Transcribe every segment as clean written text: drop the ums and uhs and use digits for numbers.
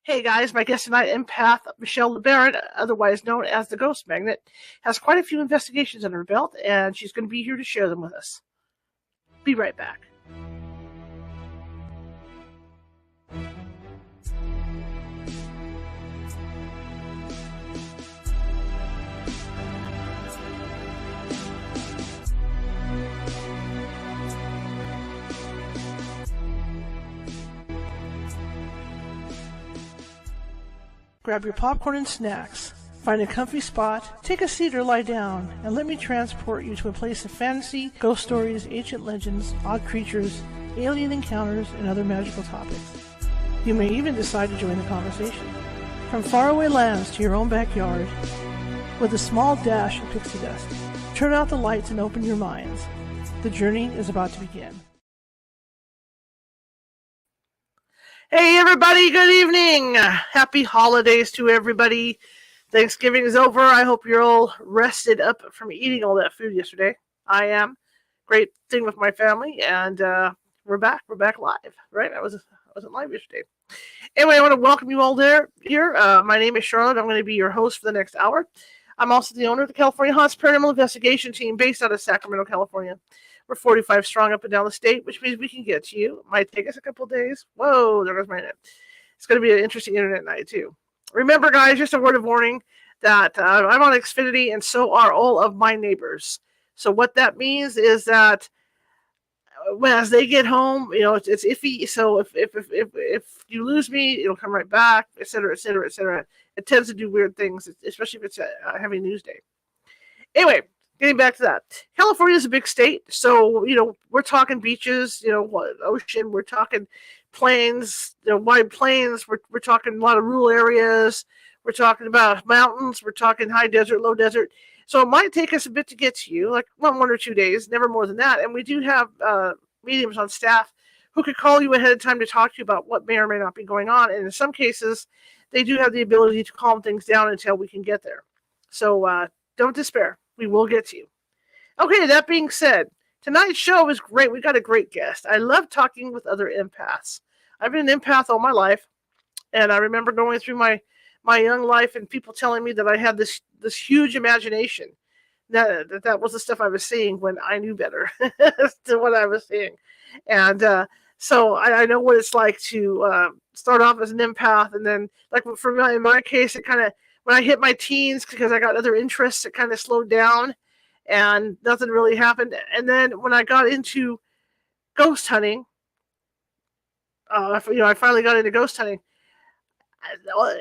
Hey guys, my guest tonight, Empath Michelle LeBaron, otherwise known as the Ghost Magnet, has quite a few investigations under her belt, and she's going to be here to share them with us. Be right back. Grab your popcorn and snacks. Find a comfy spot, take a seat or lie down, and let me transport you to a place of fantasy, ghost stories, ancient legends, odd creatures, alien encounters, and other magical topics. You may even decide to join the conversation. From faraway lands to your own backyard, with a small dash of pixie dust. Turn out the lights and open your minds. The journey is about to begin. Hey everybody, good evening. Happy holidays to everybody. Thanksgiving is over. I hope you're all rested up from eating all that food yesterday. I am. Great thing with my family, and we're back. We're back live, right? I wasn't live yesterday. Anyway, I want to welcome you all here. My name is Charlotte. I'm going to be your host for the next hour. I'm also the owner of the California Haunts Paranormal Investigation team based out of Sacramento, California. We're 45 strong up and down the state, which means we can get to you. It might take us a couple of days. Whoa, there goes my net. It's going to be an interesting internet night, too. Remember, guys, just a word of warning that I'm on Xfinity, and so are all of my neighbors. So what that means is that as they get home, it's iffy. So if you lose me, it'll come right back, et cetera, et cetera, et cetera. It tends to do weird things, especially if it's a heavy news day. Anyway, getting back to that, California is a big state, so we're talking beaches, ocean, we're talking plains, wide plains, we're talking a lot of rural areas, we're talking about mountains, we're talking high desert, low desert. So it might take us a bit to get to you, like 1 or 2 days, never more than that. And we do have mediums on staff who could call you ahead of time to talk to you about what may or may not be going on. And in some cases, they do have the ability to calm things down until we can get there. So don't despair. We will get to you. Okay, that being said, tonight's show is great. We got a great guest. I love talking with other empaths. I've been an empath all my life, and I remember going through my young life and people telling me that I had this huge imagination. That was the stuff I was seeing when I knew better to what I was seeing. And so I know what it's like to start off as an empath, and then, like in my case, it kind of, when I hit my teens, because I got other interests, it kind of slowed down and nothing really happened. And then when I got into ghost hunting, I finally got into ghost hunting.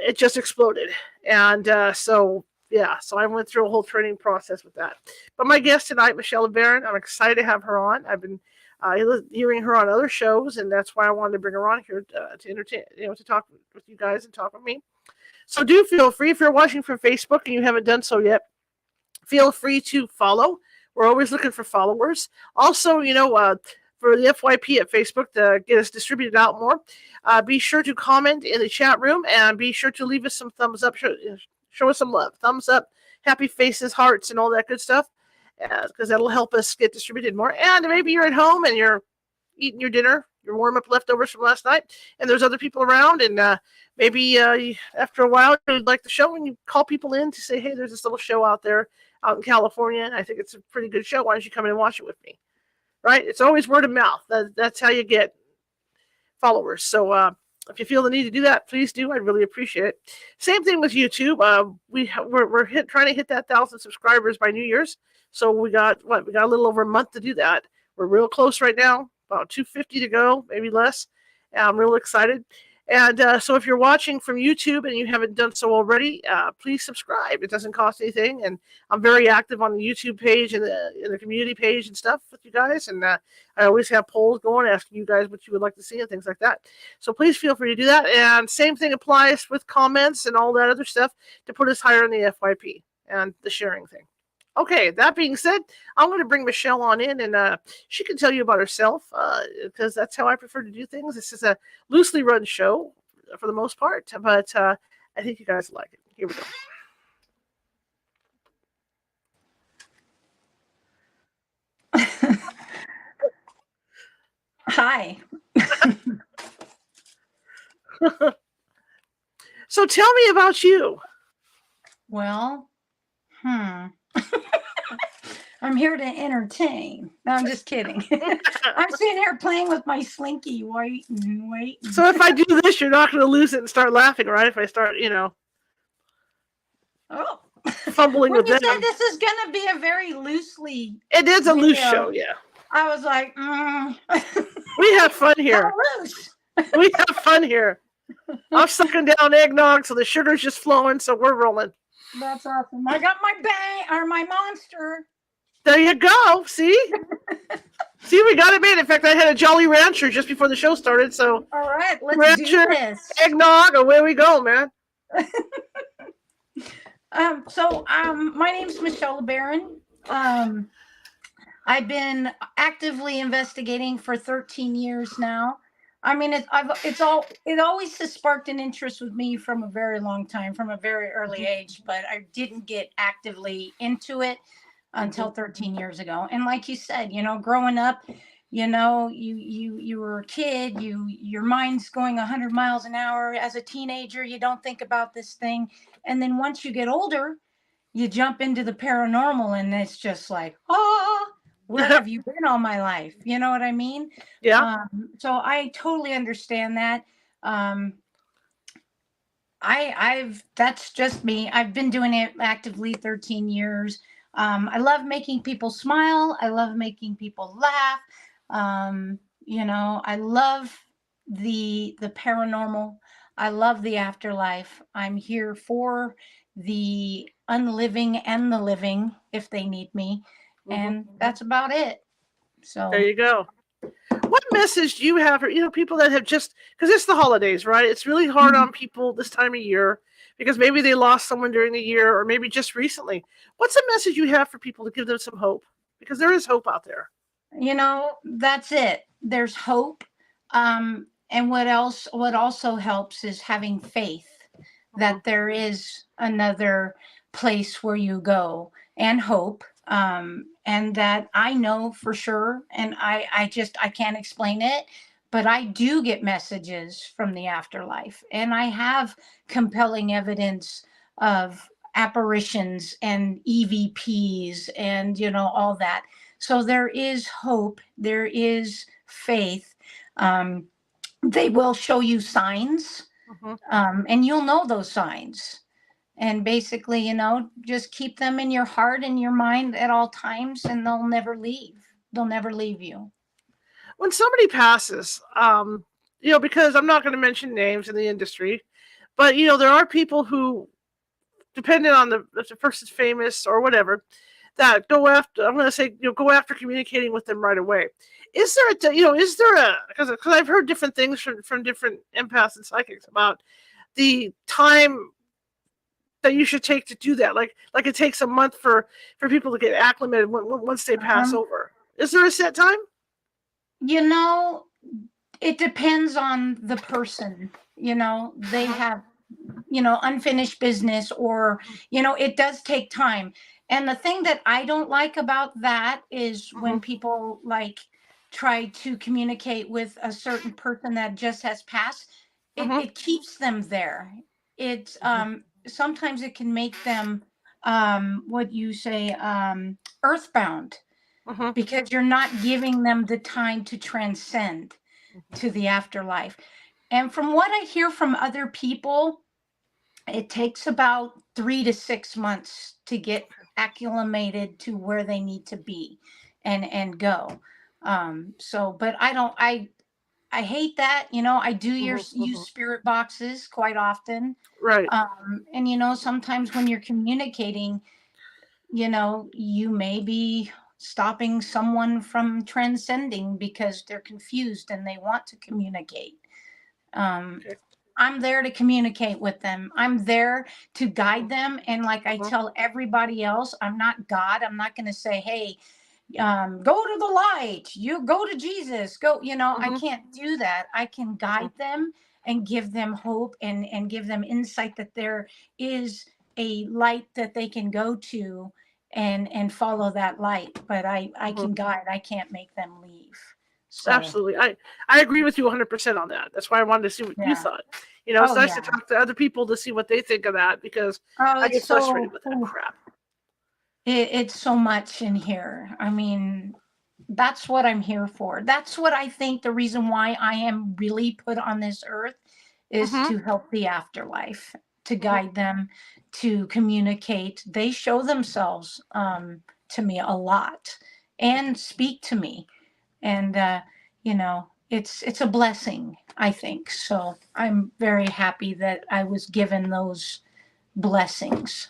It just exploded. And so I went through a whole training process with that. But my guest tonight, Michelle LeBaron, I'm excited to have her on. I've been hearing her on other shows, and that's why I wanted to bring her on here to entertain, to talk with you guys and talk with me. So do feel free, if you're watching from Facebook and you haven't done so yet, feel free to follow. We're always looking for followers. Also, for the FYP at Facebook to get us distributed out more, be sure to comment in the chat room and be sure to leave us some thumbs up. Show us some love. Thumbs up, happy faces, hearts, and all that good stuff, because that'll help us get distributed more. And maybe you're at home and you're eating your dinner, your warm-up leftovers from last night, and there's other people around, and maybe after a while you'd like the show and you call people in to say, hey, there's this little show out there out in California, and I think it's a pretty good show. Why don't you come in and watch it with me? Right? It's always word of mouth. That's how you get followers. So if you feel the need to do that, please do. I'd really appreciate it. Same thing with YouTube. We're trying to hit that 1,000 subscribers by New Year's. So we got a little over a month to do that. We're real close right now. About 250 to go, maybe less. I'm real excited. And so if you're watching from YouTube and you haven't done so already, please subscribe. It doesn't cost anything. And I'm very active on the YouTube page and the community page and stuff with you guys. And I always have polls going asking you guys what you would like to see and things like that. So please feel free to do that. And same thing applies with comments and all that other stuff to put us higher in the FYP and the sharing thing. Okay, that being said, I'm going to bring Michelle on in, and she can tell you about herself, because that's how I prefer to do things. This is a loosely run show for the most part, but I think you guys like it. Here we go. Hi. So tell me about you. Well, I'm here to entertain. No, I'm just kidding. I'm sitting here playing with my slinky, waiting. So if I do this, you're not going to lose it and start laughing, right? If I start, Oh. fumbling When with you them. said this is going to be a very loosely It is a video, loose show, yeah. I was like, We have fun here. How loose? We have fun here. I'm sucking down eggnog, so the sugar's just flowing, so we're rolling. That's awesome. I got my monster. There you go. See? See, we got it made. In fact, I had a Jolly Rancher just before the show started, so. All right, let's Rancher, do this. Eggnog, away we go, man. My name's Michelle LeBaron. I've been actively investigating for 13 years now. I mean, it always has sparked an interest with me from a very long time, from a very early age, but I didn't get actively into it until 13 years ago. And like you said, growing up, you were a kid, your mind's going 100 miles an hour. As a teenager, you don't think about this thing. And then once you get older, you jump into the paranormal and it's just like, where have you been all my life? You know what I mean? Yeah. So I totally understand that. That's just me. I've been doing it actively 13 years. I love making people smile. I love making people laugh. I love the paranormal. I love the afterlife. I'm here for the unliving and the living if they need me. And that's about it. So there you go. What message do you have for people that have just, because it's the holidays, right? It's really hard on people this time of year because maybe they lost someone during the year or maybe just recently. What's a message you have for people to give them some hope? Because there is hope out there. That's it. There's hope. And what also helps is having faith that there is another place where you go, and hope. And that I know for sure, and I can't explain it, but I do get messages from the afterlife, and I have compelling evidence of apparitions and EVPs and all that. So there is hope, there is faith. They will show you signs, and you'll know those signs. And basically, just keep them in your heart and your mind at all times, and they'll never leave. They'll never leave you. When somebody passes, because I'm not going to mention names in the industry, but, there are people who, depending on if the person's famous or whatever, that go after communicating with them right away. Is there because I've heard different things from different empaths and psychics about the time that you should take to do that. Like it takes a month for people to get acclimated once they pass over. Is there a set time? It depends on the person. They have, unfinished business, or, it does take time. And the thing that I don't like about that is when people try to communicate with a certain person that just has passed, it keeps them there. It sometimes it can make them earthbound, because you're not giving them the time to transcend to the afterlife. And from what I hear from other people, it takes about 3 to 6 months to get acclimated to where they need to be and go. But I hate that. I do use spirit boxes quite often. Right. And sometimes when you're communicating, you may be stopping someone from transcending because they're confused and they want to communicate. I'm there to communicate with them. I'm there to guide them. And like I tell everybody else, I'm not God. I'm not going to say, hey, go to the light, you go to Jesus, go, I can't do that. I can guide them and give them hope and give them insight that there is a light that they can go to and follow that light. But I can guide, I can't make them leave. So. Absolutely. I agree with you 100% on that. That's why I wanted to see what you thought. It's Oh nice to yeah. talk to other people to see what they think of that, because Oh, I it's get frustrated so, with that crap. it's so much in here. I mean, that's what I'm here for. That's what I think the reason why I am really put on this earth is Mm-hmm. to help the afterlife, to Mm-hmm. guide them, to communicate. They show themselves to me a lot and speak to me. And it's a blessing, I think. So I'm very happy that I was given those blessings.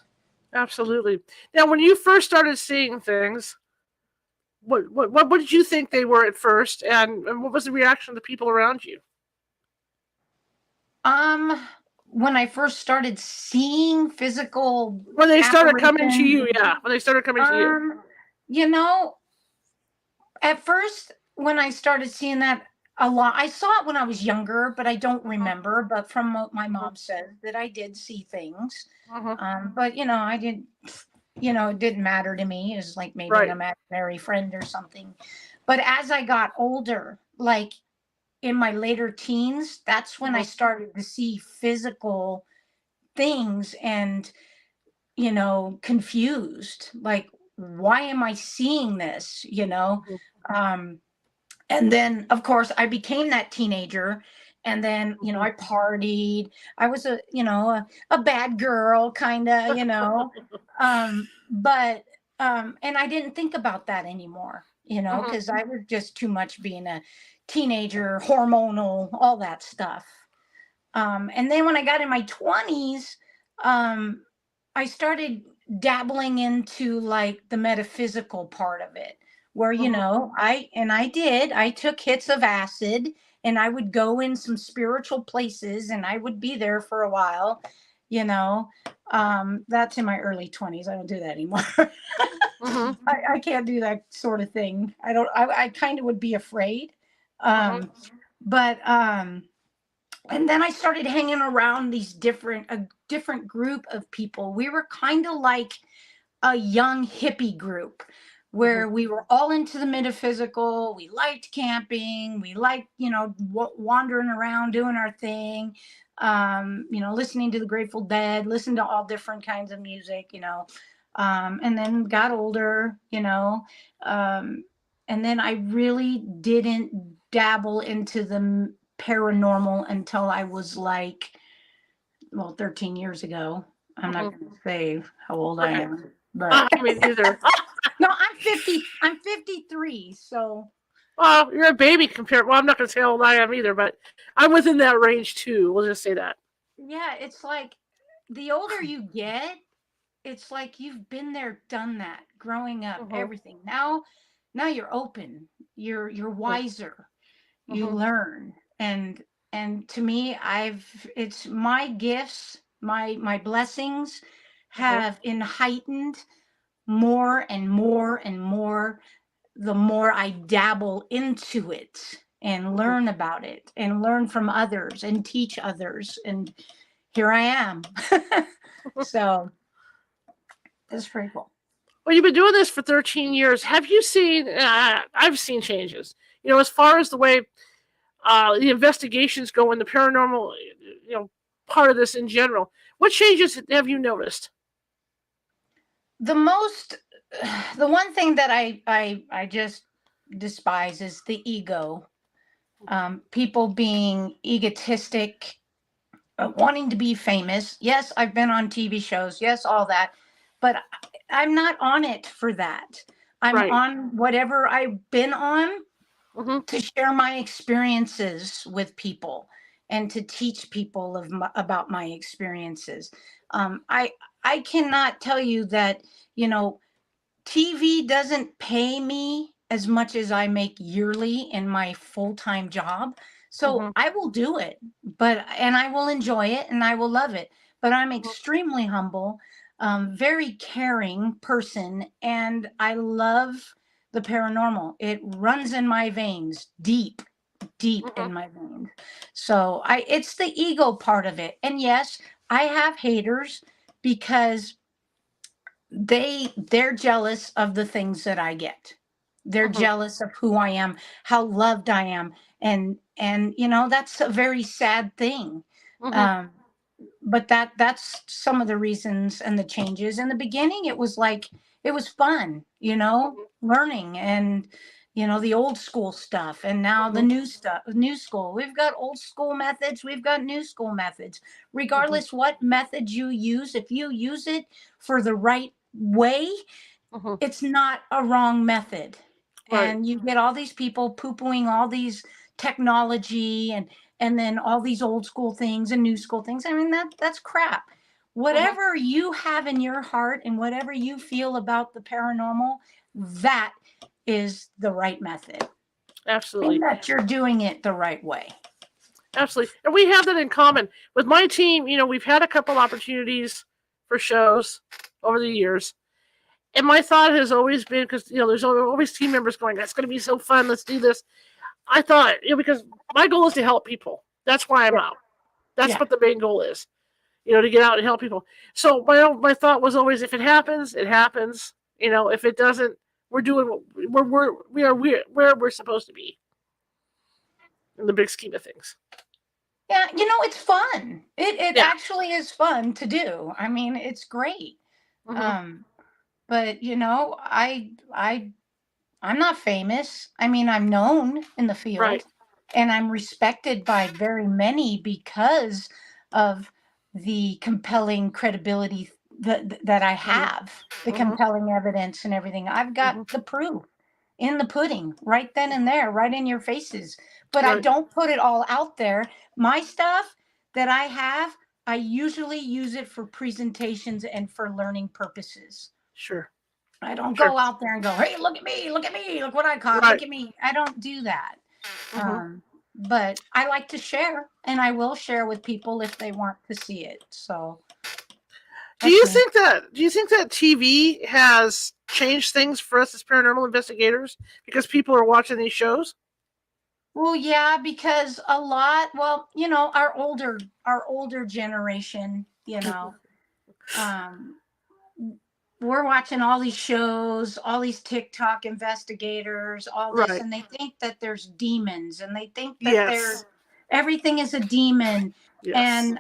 Absolutely. Now, when you first started seeing things, what did you think they were at first, and what was the reaction of the people around you? Um, when I first started seeing physical When they started coming to apparitions, you, yeah. When they started coming to you. um, you know, at first when I started seeing that a lot, I saw it when I was younger, but I don't remember. But from what my Mm-hmm. mom said, that I did see things. Mm-hmm. But I didn't. It didn't matter to me. It was like maybe an Right. imaginary friend or something. But as I got older, like in my later teens, that's when I Mm-hmm. started to see physical things and, confused. Like, why am I seeing this? Mm-hmm. Um, and then, of course, I became that teenager. And then, Mm-hmm. I partied. I was a bad girl, kind of, but, and I didn't think about that anymore, Mm-hmm. because I was just too much being a teenager, hormonal, all that stuff. And then when I got in my 20s, um, I started dabbling into like the metaphysical part of it, where, Mm-hmm. I took hits of acid and I would go in some spiritual places and I would be there for a while, you know. That's in my early 20s. I don't do that anymore. Mm-hmm. I can't do that sort of thing. I kind of would be afraid. Mm-hmm. Um, but and then I started hanging around a different group of people. We were kind of like a young hippie group Mm-hmm. where we were all into the metaphysical. We liked camping. We liked, wandering around, doing our thing. Listening to the Grateful Dead, listen to all different kinds of music, and then got older, and then I really didn't dabble into the paranormal until I was like, well, 13 years ago. I'm not Mm-hmm. going to say how old I Right. am, but I mean, either. no, I'm 50. I'm 53. So Well, you're a baby compared. Well, I'm not going to say how old I am either, but I'm within that range too. We'll just say that. yeah, it's like the older you get, it's like you've been there, done that, growing up, Mm-hmm. everything. Now you're open. You're Mm-hmm. wiser. You Mm-hmm. learn. And to me, it's my gifts, my blessings Mm-hmm. have been heightened more and more and more the more I dabble into it and Mm-hmm. learn about it and learn from others and teach others. And here I am. So it's pretty cool. Well, you've been doing this for 13 years. Have you seen? I've seen changes. As far as the way the investigations go and the paranormal, part of this in general. What changes have you noticed? The most, the one thing that I just despise is the ego. People being egotistic, wanting to be famous. Yes, I've been on TV shows. Yes, all that. But I'm not on it for that. I'm Right. on whatever I've been on Mm-hmm. to share my experiences with people and to teach people about my experiences. I cannot tell you that, you know, TV doesn't pay me as much as I make yearly in my full-time job. So Mm-hmm. I will do it, and I will enjoy it and I will love it. But I'm extremely humble, very caring person, and I love the paranormal. It runs in my veins, deep, deep Mm-hmm. in my veins. So it's the ego part of it. And yes, I have haters because they're jealous of the things that I get. They're Mm-hmm. jealous of who I am, how loved I am. And that's a very sad thing. Mhm. Um, but that's some of the reasons and the changes. In the beginning, it was like it was fun, Mhm. learning and the old school stuff, and now the Mhm. new stuff, new school. We've got old school methods, we've got new school methods. Mhm. Regardless what method you use, if you use it for the right way, Mhm. it's not a wrong method. Right. And you get all these people poo-pooing all these technology and then all these old school things and new school things. I mean, that's crap. Mhm. Whatever you have in your heart and whatever you feel about the paranormal, that is the right method. And Absolutely. that you're doing it the right way. Absolutely. And we have that in common. With my team, we've had a couple opportunities for shows over the years. And my thought has always been, because, there's always team members going, that's going to be so fun, let's do this. I thought, because my goal is to help people. That's why I'm Yeah. out. That's Yeah. what the main goal is, to get out and help people. So my thought was always, if it happens, it happens. If it doesn't, we're doing what we're where we're supposed to be in the big scheme of things. Yeah, it's fun. It Yeah. actually is fun to do. I mean, it's great. Hmm. Um, but I'm not famous. I mean, I'm known in the Right. field and I'm respected by very many because of the compelling credibility that I Hmm. have, the Hmm. compelling evidence and everything. I've got Hmm. the proof in the pudding right then and there, right in your faces. But I Right. don't put it all out there. My stuff that I have, I usually use it for presentations and for learning purposes. Sure. I don't Sure. go out there and go, hey, look at me, look what I caught, Right. look at me. I don't do that. Hmm. But I like to share, and I will share with people if they want to see it. So Do that's you me. think that TV has changed things for us as paranormal investigators because people are watching these shows? Well, yeah, because our older generation, um, we're watching all these shows, all these TikTok investigators, all this, Right. and they think that there's demons, and they think that Yes. everything is a demon, Yes. and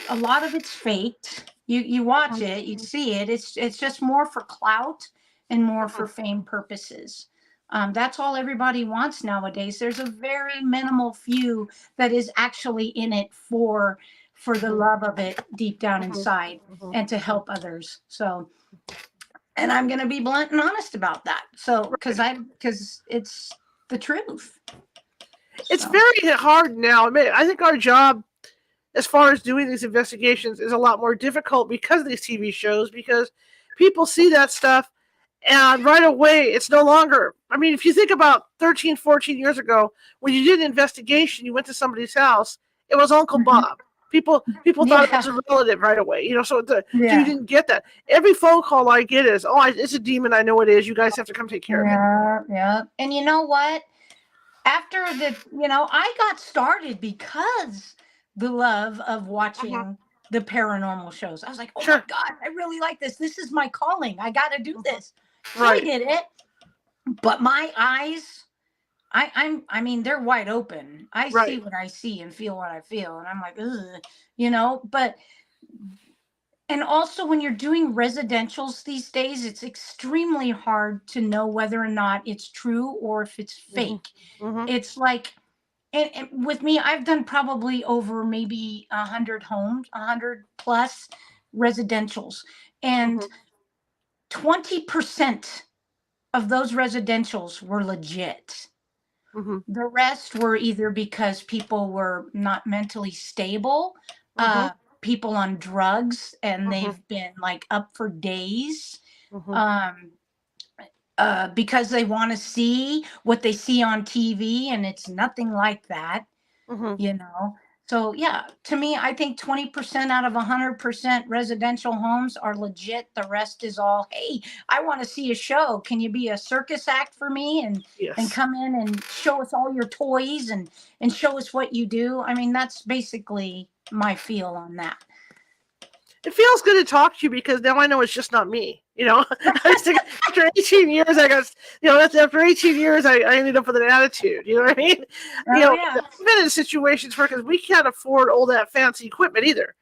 a lot of it's faked. You watch Mhm. it, you see it. It's just more for clout and more Mhm. for fame purposes. That's all everybody wants nowadays. There's a very minimal few that is actually in it for the Mhm. love of it deep down Mhm. inside Mhm. and to help others. So, and I'm going to be blunt and honest about that. So, Right. because it's the truth. It's So, very hard now. I think our job, as far as doing these investigations, is a lot more difficult because of these TV shows. Because people see that stuff, and right away, it's no longer. If you think about 13, 14 years ago, when you did an investigation, you went to somebody's house, it was Uncle mhm. Bob. People thought it was Yeah, a relative right away. So you yeah, didn't get that. Every phone call I get is, "Oh, it's a demon. I know it is. You guys have to come take care of it." yeah, yeah. And you know what? After I got started because the love of Hmm. watching the paranormal shows. I was like, oh my Sure. God, I really like this. This is my calling. I got to do Hmm. this. So I Right. did it. But my eyes, I mean, they're wide open. I see Right. what I see and feel what I feel. And I'm like, ugh, but and also when you're doing residentials these days, it's extremely hard to know whether or not it's true or if it's Hmm. fake. Hmm. It's like, and with me, I've done probably over maybe 100 homes, 100 plus residentials, and Hmm. 20% of those residentials were legit. Hmm. The rest were either because people were not mentally stable, Hmm. people on drugs, and Hmm. they've been like up for days, Hmm. um, because they want to see what they see on TV, and it's nothing like that, Hmm. you know. So yeah, to me, I think 20% out of 100% residential homes are legit. The rest is all, hey, I want to see a show. Can you be a circus act for me and Yes. come in and show us all your toys and show us what you do? I mean, that's basically my feel on that. it feels good to talk to you because now I know it's just not me. I was thinking, after 18 years, I got, after 18 years, I ended up with an attitude. You know what I mean? Oh yeah. I've been in situations where, because we can't afford all that fancy equipment either.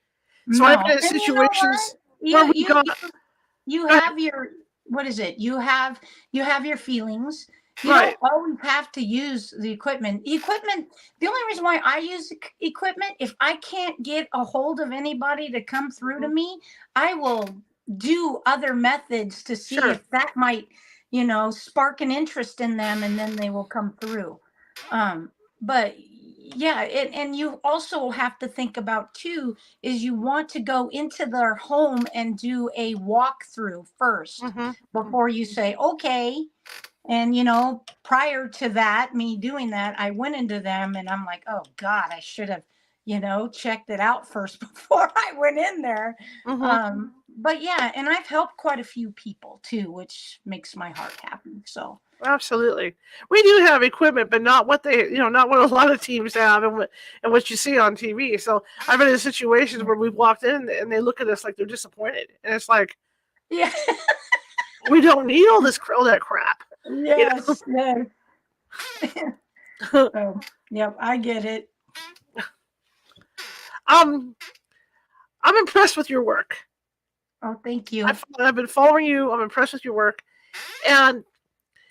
So I've been No. in And you know what? situations where we've got, You go ahead. have your, what is it? You have your feelings. You don't Right. always have to use the equipment. The only reason why I use equipment, if I can't get a hold of anybody to come through to Mhm. me, I will do other methods to see Sure. if that might, spark an interest in them, and then they will come through. But yeah, and you also have to think about too, is you want to go into their home and do a walkthrough first Mm-hmm. before you say, okay. And, prior to that, me doing that, I went into them and I'm like, oh God, I should have, checked it out first before I went in there. Mm-hmm. But yeah, and I've helped quite a few people too, which makes my heart happy. So, Absolutely. We do have equipment, but not what not what a lot of teams have, and what you see on TV. So I've been in situations where we've walked in and they look at us like they're disappointed, and it's like, yeah. we don't need all that crap. You Yes, yes. know. Oh, yep, I get it. um, I'm impressed with your work. Oh, thank you. I've been following you. I'm impressed with your work. And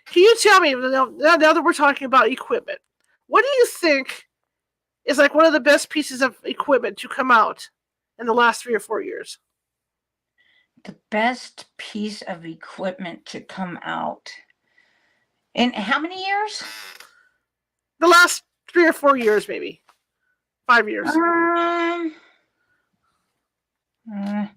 can you tell me now that we're talking about equipment, what do you think is like one of the best pieces of equipment to come out in the last 3 or 4 years? The best piece of equipment to come out. In how many years? The last 3 or 4 years, maybe 5 years. Um, uh,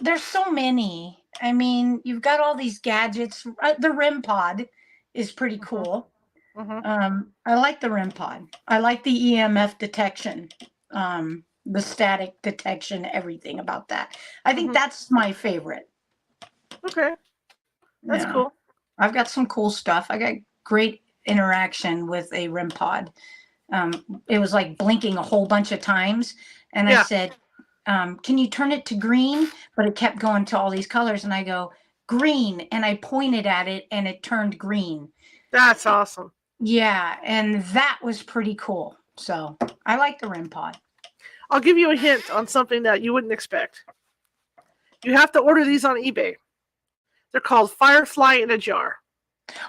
there's so many. I mean, you've got all these gadgets. The REM pod is pretty Mm-hmm. cool. Mm-hmm. I like the REM pod. I like the EMF detection, the static detection, everything about that. I think Mm-hmm. that's my favorite. Okay, that's Yeah. cool. I've got some cool stuff. I got great interaction with a REM pod. It was like blinking a whole bunch of times. And I Yeah, said, can you turn it to green? But it kept going to all these colors. And I go, green. And I pointed at it and it turned green. that's awesome. Yeah. And that was pretty cool. So I like the REM pod. I'll give you a hint on something that you wouldn't expect. You have to order these on eBay. They're called Firefly in a Jar.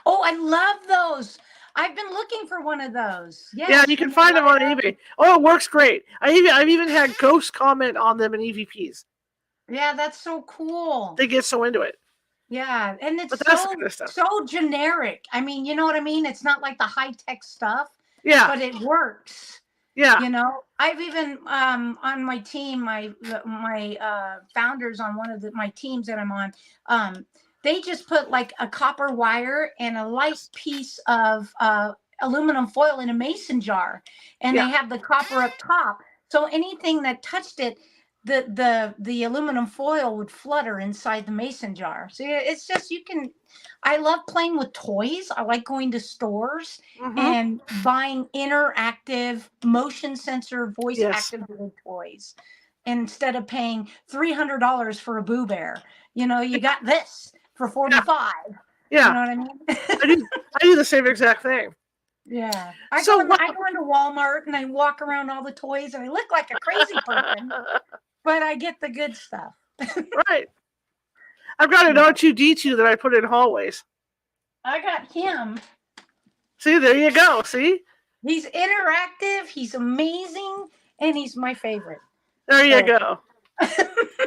Oh, I love those. I've been looking for one of those. Yeah, Yes. you can Can you find them light on up? eBay. Oh, it works great. I've even had ghosts comment on them in EVPs. Yeah, that's so cool. They get so into it. Yeah, and it's But that's the so kind of stuff. so generic. I mean, you know what I mean? It's not like the high-tech stuff, Yeah, but it works. yeah, I've even on my team, my founders on one of my teams that I'm on, they just put like a copper wire and a light piece of aluminum foil in a mason jar, and yeah. they have the copper up top. So anything that touched it, the aluminum foil would flutter inside the mason jar. So yeah, it's just you can. I love playing with toys. I like going to stores Mm-hmm. and buying interactive motion sensor voice Yes. activated toys instead of paying $300 for a Boo Bear. You got this for Yeah. 45. You Yeah. know what I mean? I do. I do the same exact thing. Yeah. I So go in what? I go into Walmart and I walk around all the toys and I look like a crazy person, but I get the good stuff. Right. I've got an Yeah. R2D2 that I put in hallways. I got him. See, there you go. See, He's interactive, he's amazing, and he's my favorite. there you So go.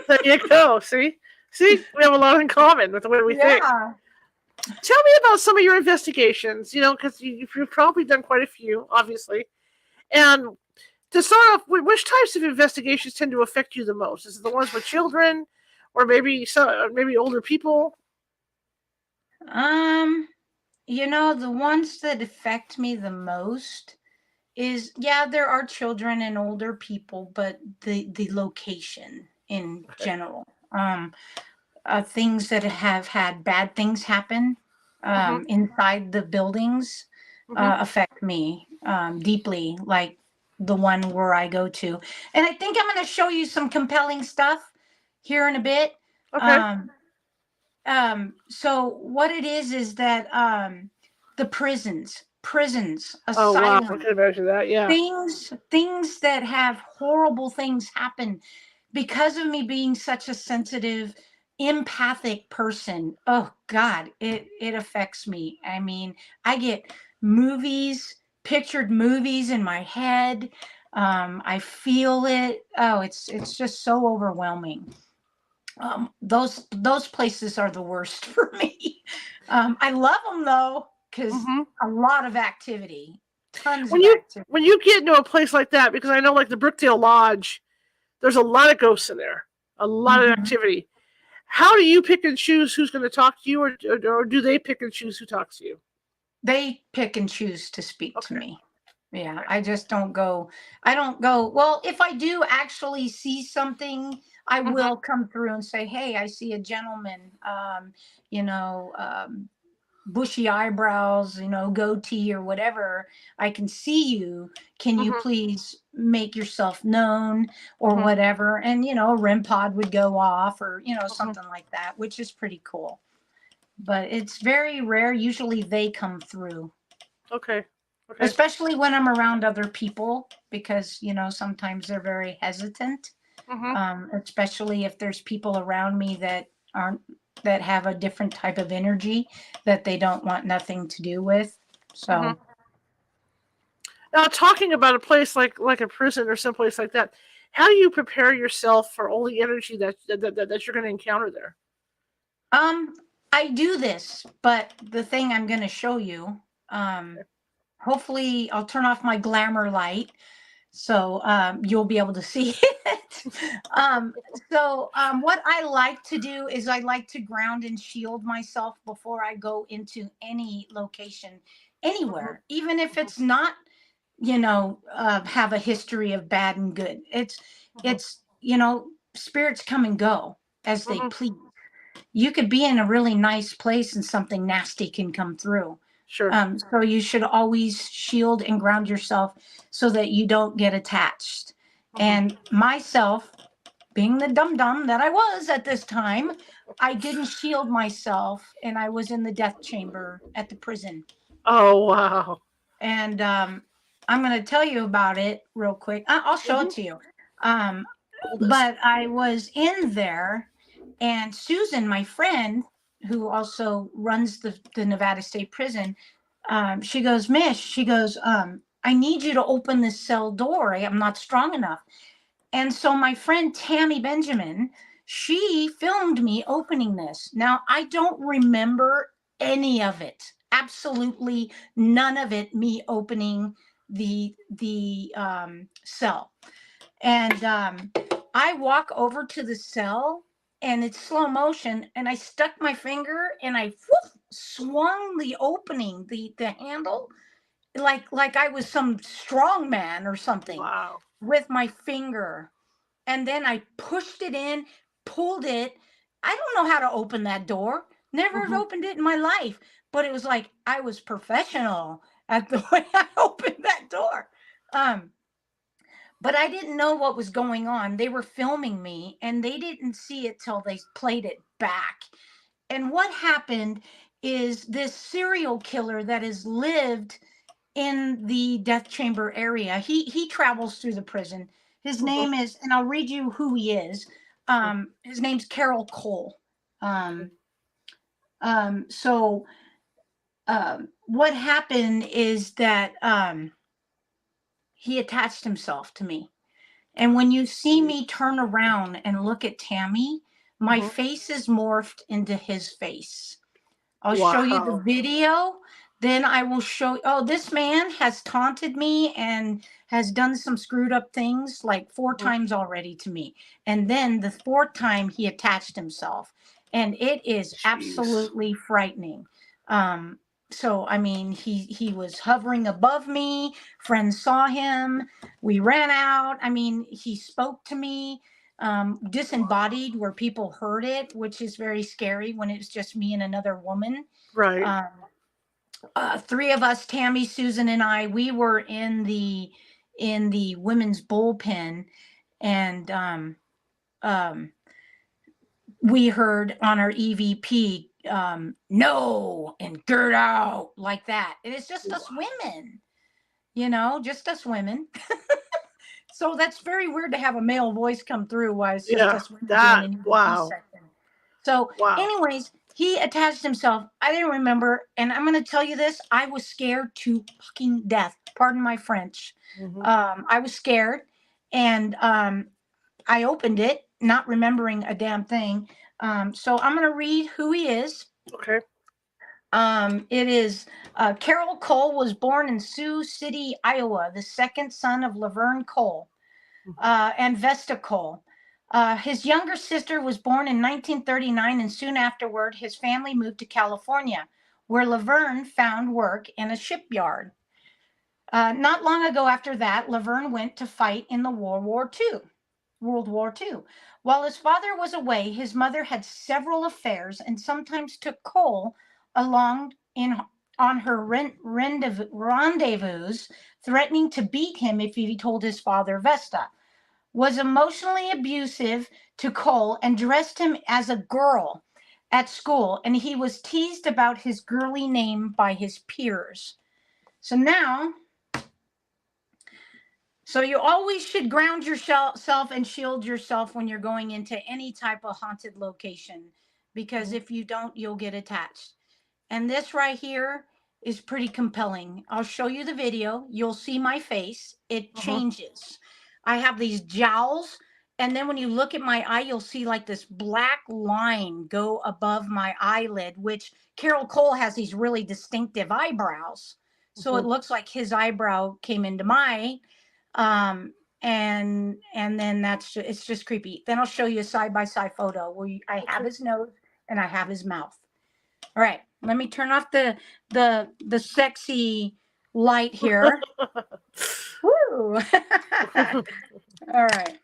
There you go. See, we have a lot in common with the way we think. yeah. Tell me about some of your investigations. Because you've probably done quite a few, obviously. And to start off, which types of investigations tend to affect you the most? Is it the ones with children, or maybe older people? Um, the ones that affect me the most is, yeah, there are children and older people, but the location in Okay. general. Things that have had bad things happen Mhm. inside the buildings Mhm. affect me deeply. Like the one where I go to. And I think I'm going to show you some compelling stuff here in a bit. Okay. So what it is that the prisons, Oh wow, I asylums, can imagine that. Yeah. things that have horrible things happen because of me being such a sensitive, empathic person. Oh God, it affects me. I mean, I get pictured movies in my head. I feel it. Oh, it's just so overwhelming. Those places are the worst for me. I love them though, because hmm a lot of activity, tons When of you activity. when you get into a place like that, because I know like the Brookdale Lodge, there's a lot of ghosts in there, a lot of Mhm. activity. How do you pick and choose who's going to talk to you, or do they pick and choose who talks to you? They pick and choose to speak to Okay. me. Yeah, Okay. I just don't go. I don't go. Well, if I do actually see something, I hmm will come through and say, "Hey, I see a gentleman. You know, bushy eyebrows, goatee or whatever. I can see you. Can you hmm please make yourself known or hmm whatever?" And a REM pod would go off or hmm something like that, which is pretty cool. But it's very rare. Usually they come through, Okay. Okay. especially when I'm around other people, because sometimes they're very hesitant, hmm especially if there's people around me that have a different type of energy that they don't want nothing to do with. hmm So Now, talking about a place like a prison or someplace like that, how do you prepare yourself for all the energy that you're going to encounter there? um I do this, but the thing I'm going to show you, Okay. hopefully I'll turn off my glamour light so you'll be able to see it. um, what I like to do is I like to ground and shield myself before I go into any location, hmm anywhere, even if it's not, have a history of bad and good. hmm It's spirits come and go as they hmm please. You could be in a really nice place and something nasty can come through. Sure. So you should always shield and ground yourself so that you don't get attached. hmm And myself, being the dum dum that I was at this time, I didn't shield myself and I was in the death chamber at the prison. Oh wow. And I'm going to tell you about it real quick. I'll show it hmm to you. Um, Oldest. but I was in there, and Susan, my friend, who also runs the Nevada State Prison, she goes, Mish, she goes, I need you to open this cell door. I'm not strong enough. And so my friend Tammy Benjamin, she filmed me opening this. Now, I don't remember any of it. Absolutely none of it, me opening the cell. And I walk over to the cell and it's slow motion and I stuck my finger and I swung the opening, the handle, like I was some strong man or something Wow. with my finger. And then I pushed it in, pulled it. I don't know how to open that door. Never have hmm opened it in my life. But it was like I was professional at the way I opened that door. Um, but I didn't know what was going on. They were filming me and they didn't see it till they played it back. And what happened is this serial killer that has lived in the death chamber area. He travels through the prison. His hmm name is, and I'll read you who he is. His name's Carol Cole. Okay. Um, so what happened is that he attached himself to me. And when you see me turn around and look at Tammy, my hmm face is morphed into his face. I'll show you the Wow. video. Then I will show. Oh, this man has taunted me and has done some screwed up things like four hmm times already to me. And then the fourth time he attached himself. And it is Jeez. absolutely frightening. Um, so I mean, he was hovering above me. Friends saw him. We ran out. I mean, he spoke to me, disembodied where people heard it, which is very scary when it's just me and another woman. Right. um, Three of us, Tammy, Susan, and I, we were in in the women's bullpen, and we heard on our EVP, no, and gird out, like that. And it's just us women, just us women. So that's very weird to have a male voice come through while it's just us women doing an EVP section. So anyways, he attached himself. I didn't remember. And I'm going to tell you this. I was scared to fucking death. Pardon my French. I was scared. And I opened it, not remembering a damn thing. So I'm going to read who he is. Okay. It is Carol Cole was born in Sioux City, Iowa, the second son of LeBaron Cole and Vesta Cole. His younger sister was born in 1939, and soon afterward, his family moved to California, where LeBaron found work in a shipyard. Not long ago after that, LeBaron went to fight in the World War II. While his father was away, his mother had several affairs and sometimes took Cole along on her rendezvous, threatening to beat him if he told his father Vesta. Was emotionally abusive to Cole and dressed him as a girl at school, and he was teased about his girly name by his peers. So you always should ground yourself and shield yourself when you're going into any type of haunted location, because if you don't, you'll get attached. And this right here is pretty compelling. I'll show you the video. You'll see my face. It changes. I have these jowls, and then when you look at my eye, you'll see like this black line go above my eyelid, which Carol Cole has these really distinctive eyebrows. So it looks like his eyebrow came into my, and then it's just creepy. Then I'll show you a side-by-side photo where I have his nose and I have his mouth. All right, let me turn off the sexy light here. Woo! All right.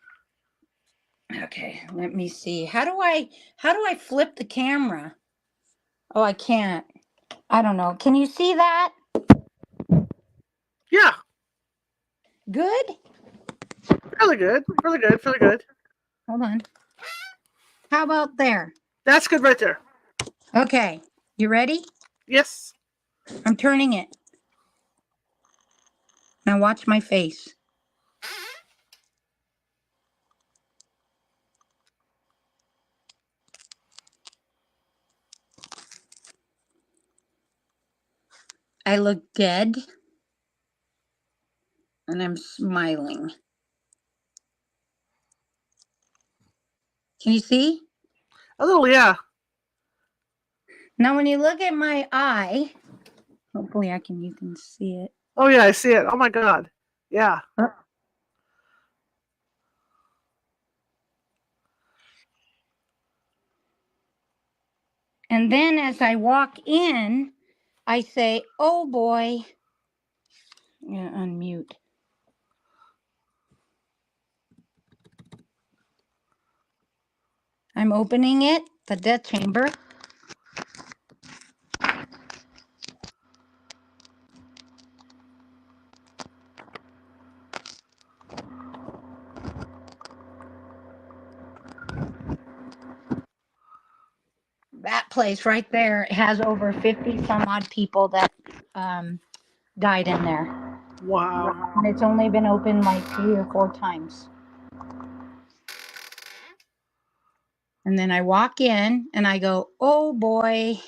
Okay, let me see. How do I flip the camera? Oh, I can't. I don't know. Can you see that? Yeah. Good? Really good. Really good. Really good. Hold on. How about there? That's good right there. Okay. You ready? Yes. I'm turning it. Now watch my face. I look dead. And I'm smiling. Can you see? A little, yeah. Now, when you look at my eye, hopefully you can see it. Oh, yeah, I see it. Oh, my God. Yeah. And then as I walk in, I say, oh boy. Yeah, unmute. I'm opening it, the death chamber. That place right there has over 50 some odd people that died in there. Wow. And it's only been open like 3 or 4 times. And then I walk in and I go, oh boy.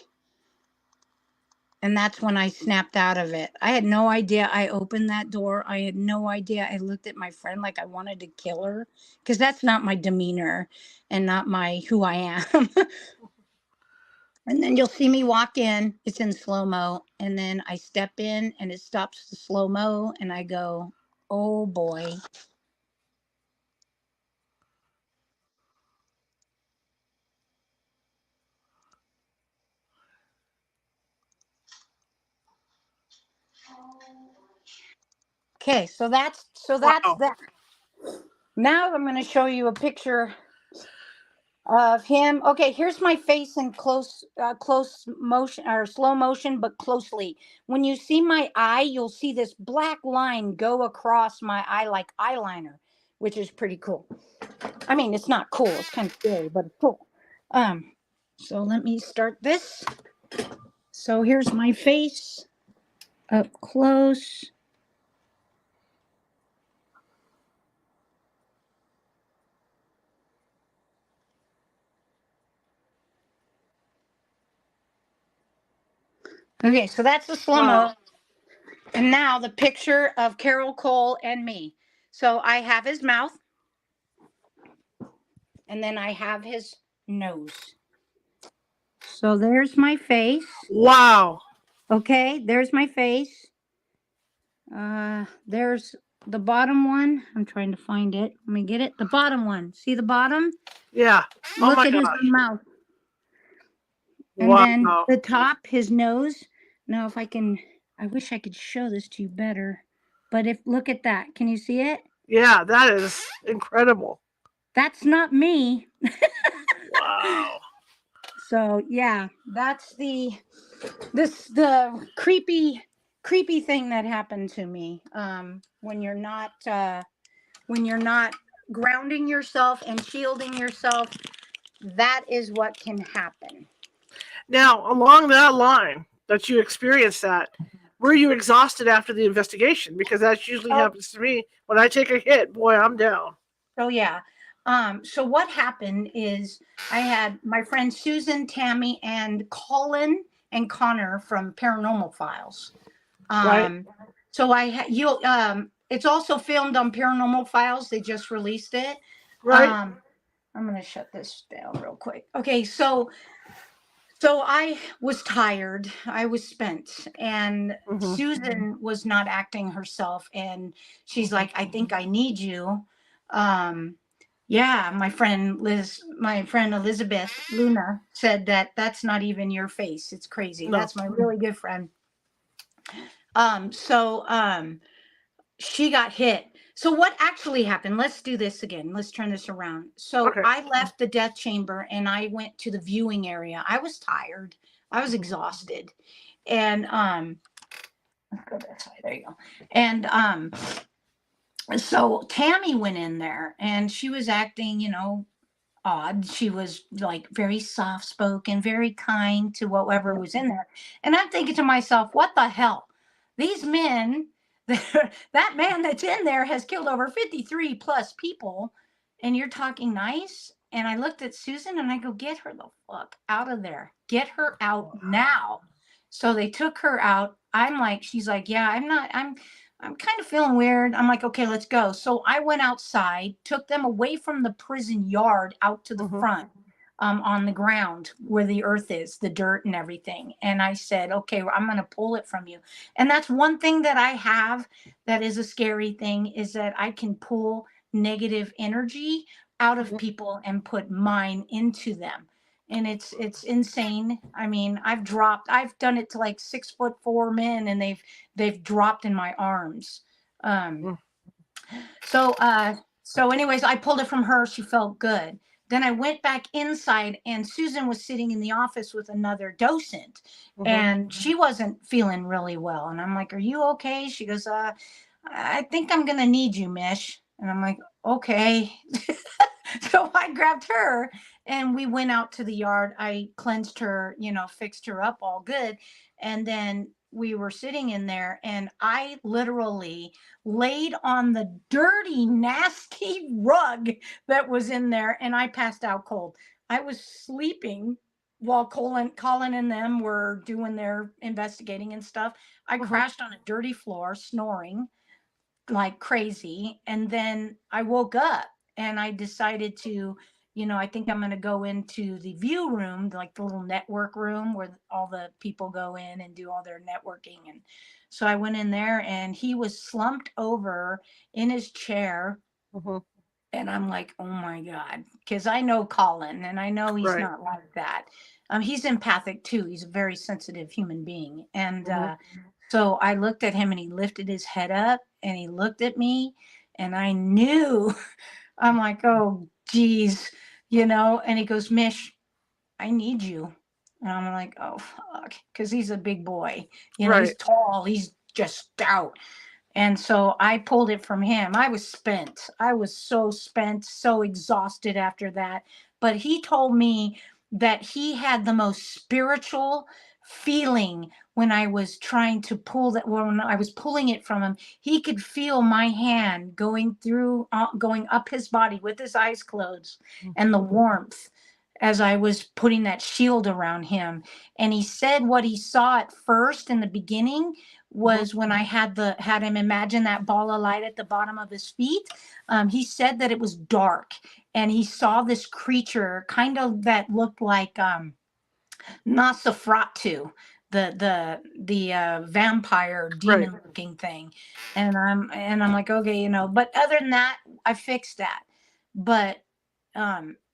And that's when I snapped out of it. I had no idea I opened that door. I had no idea. I looked at my friend like I wanted to kill her, because that's not my demeanor and not who I am. And then you'll see me walk in. It's in slow-mo. And then I step in and it stops the slow-mo and I go, oh boy. Okay, so that's Wow. that. Now I'm going to show you a picture of him. Okay, here's my face in close motion or slow motion, but closely. When you see my eye, you'll see this black line go across my eye like eyeliner, which is pretty cool. I mean, it's not cool. It's kind of scary, but it's cool. Um, so let me start this. So here's my face up close. Okay, so that's the slow mo. Wow. And now the picture of Carol Cole and me. So I have his mouth, and then I have his nose. So there's my face. Wow. Okay, there's my face. There's the bottom one. I'm trying to find it. Let me get it. The bottom one. See the bottom? Yeah. Oh Look my at his gosh. mouth. And then Wow. the top, his nose. Now, if I can, I wish I could show this to you better. But if look at that, can you see it? Yeah, that is incredible. That's not me. Wow. So yeah, that's the creepy thing that happened to me. When you're not grounding yourself and shielding yourself, that is what can happen. Now, along that line that you experienced that, were you exhausted after the investigation? Because that usually Oh, happens to me when I take a hit. Boy, I'm down. so yeah. So what happened is I had my friend Susan, Tammy, and Colin and Connor from Paranormal Files. Right? So it's also filmed on Paranormal Files. They just released it. Right? I'm gonna shut this down real quick. Okay, so I was tired. I was spent, and Mm-hmm. Susan was not acting herself, and she's Mm-hmm. like, "I think I need you." Um, yeah, my friend Elizabeth Luna said that that's not even your face. It's crazy. No. That's my really good friend. So she got hit. So what actually happened? Let's do this again. Let's turn this around. So Okay. I left the death chamber and I went to the viewing area. I was tired. I was exhausted. And let's go this way. There you go. And so Tammy went in there and she was acting, odd. She was like very soft spoken, very kind to whatever Mm-hmm. was in there. And I'm thinking to myself, what the hell? These men, that man that's in there has killed over 53 plus people, and you're talking nice. And I looked at Susan and I go, get her the fuck out of there. Get her out now. So they took her out. She's like, yeah, I'm kind of feeling weird. I'm like, okay, let's go. So I went outside, took them away from the prison yard out to the Mm-hmm. front, on the ground where the earth is, the dirt and everything. And I said, okay, I'm going to pull it from you. And that's one thing that I have that is a scary thing, is that I can pull negative energy out of Mm-hmm. people and put mine into them. And it's insane. I mean, I've done it to like 6'4" men, and they've dropped in my arms. Um, so anyways, I pulled it from her. She felt good. Then I went back inside and Susan was sitting in the office with another docent Mm-hmm. and she wasn't feeling really well. And I'm like, are you okay? She goes, I think I'm going to need you, Mish. And I'm like, okay. So I grabbed her and we went out to the yard. I cleansed her, fixed her up all good. And then we were sitting in there and I literally laid on the dirty, nasty rug that was in there and I passed out cold. I was sleeping while Colin and them were doing their investigating and stuff. I Mm-hmm. crashed on a dirty floor, snoring like crazy. And then I woke up and I decided to, I think I'm going to go into the view room, like the little network room where all the people go in and do all their networking. And so I went in there and he was slumped over in his chair. Mm-hmm. And I'm like, oh my God, because I know Colin and I know he's Right. not like that. He's empathic too. He's a very sensitive human being. And Mm-hmm. so I looked at him and he lifted his head up and he looked at me and I knew, I'm like, oh, geez, and he goes, Mish, I need you. And I'm like, oh, fuck. Because he's a big boy. He's Right. tall. He's just stout. And so I pulled it from him. I was spent. I was so spent, so exhausted after that. But he told me that he had the most spiritual feeling when I was trying to pull that, when I was pulling it from him. He could feel my hand going through, going up his body with his eyes closed, and the warmth as I was putting that shield around him. And he said what he saw at first in the beginning was when I had him imagine that ball of light at the bottom of his feet. He said that it was dark, and he saw this creature kind of that looked like Nosferatu, the vampire Right. demon looking thing. And I'm like, okay, but other than that, I fixed that. But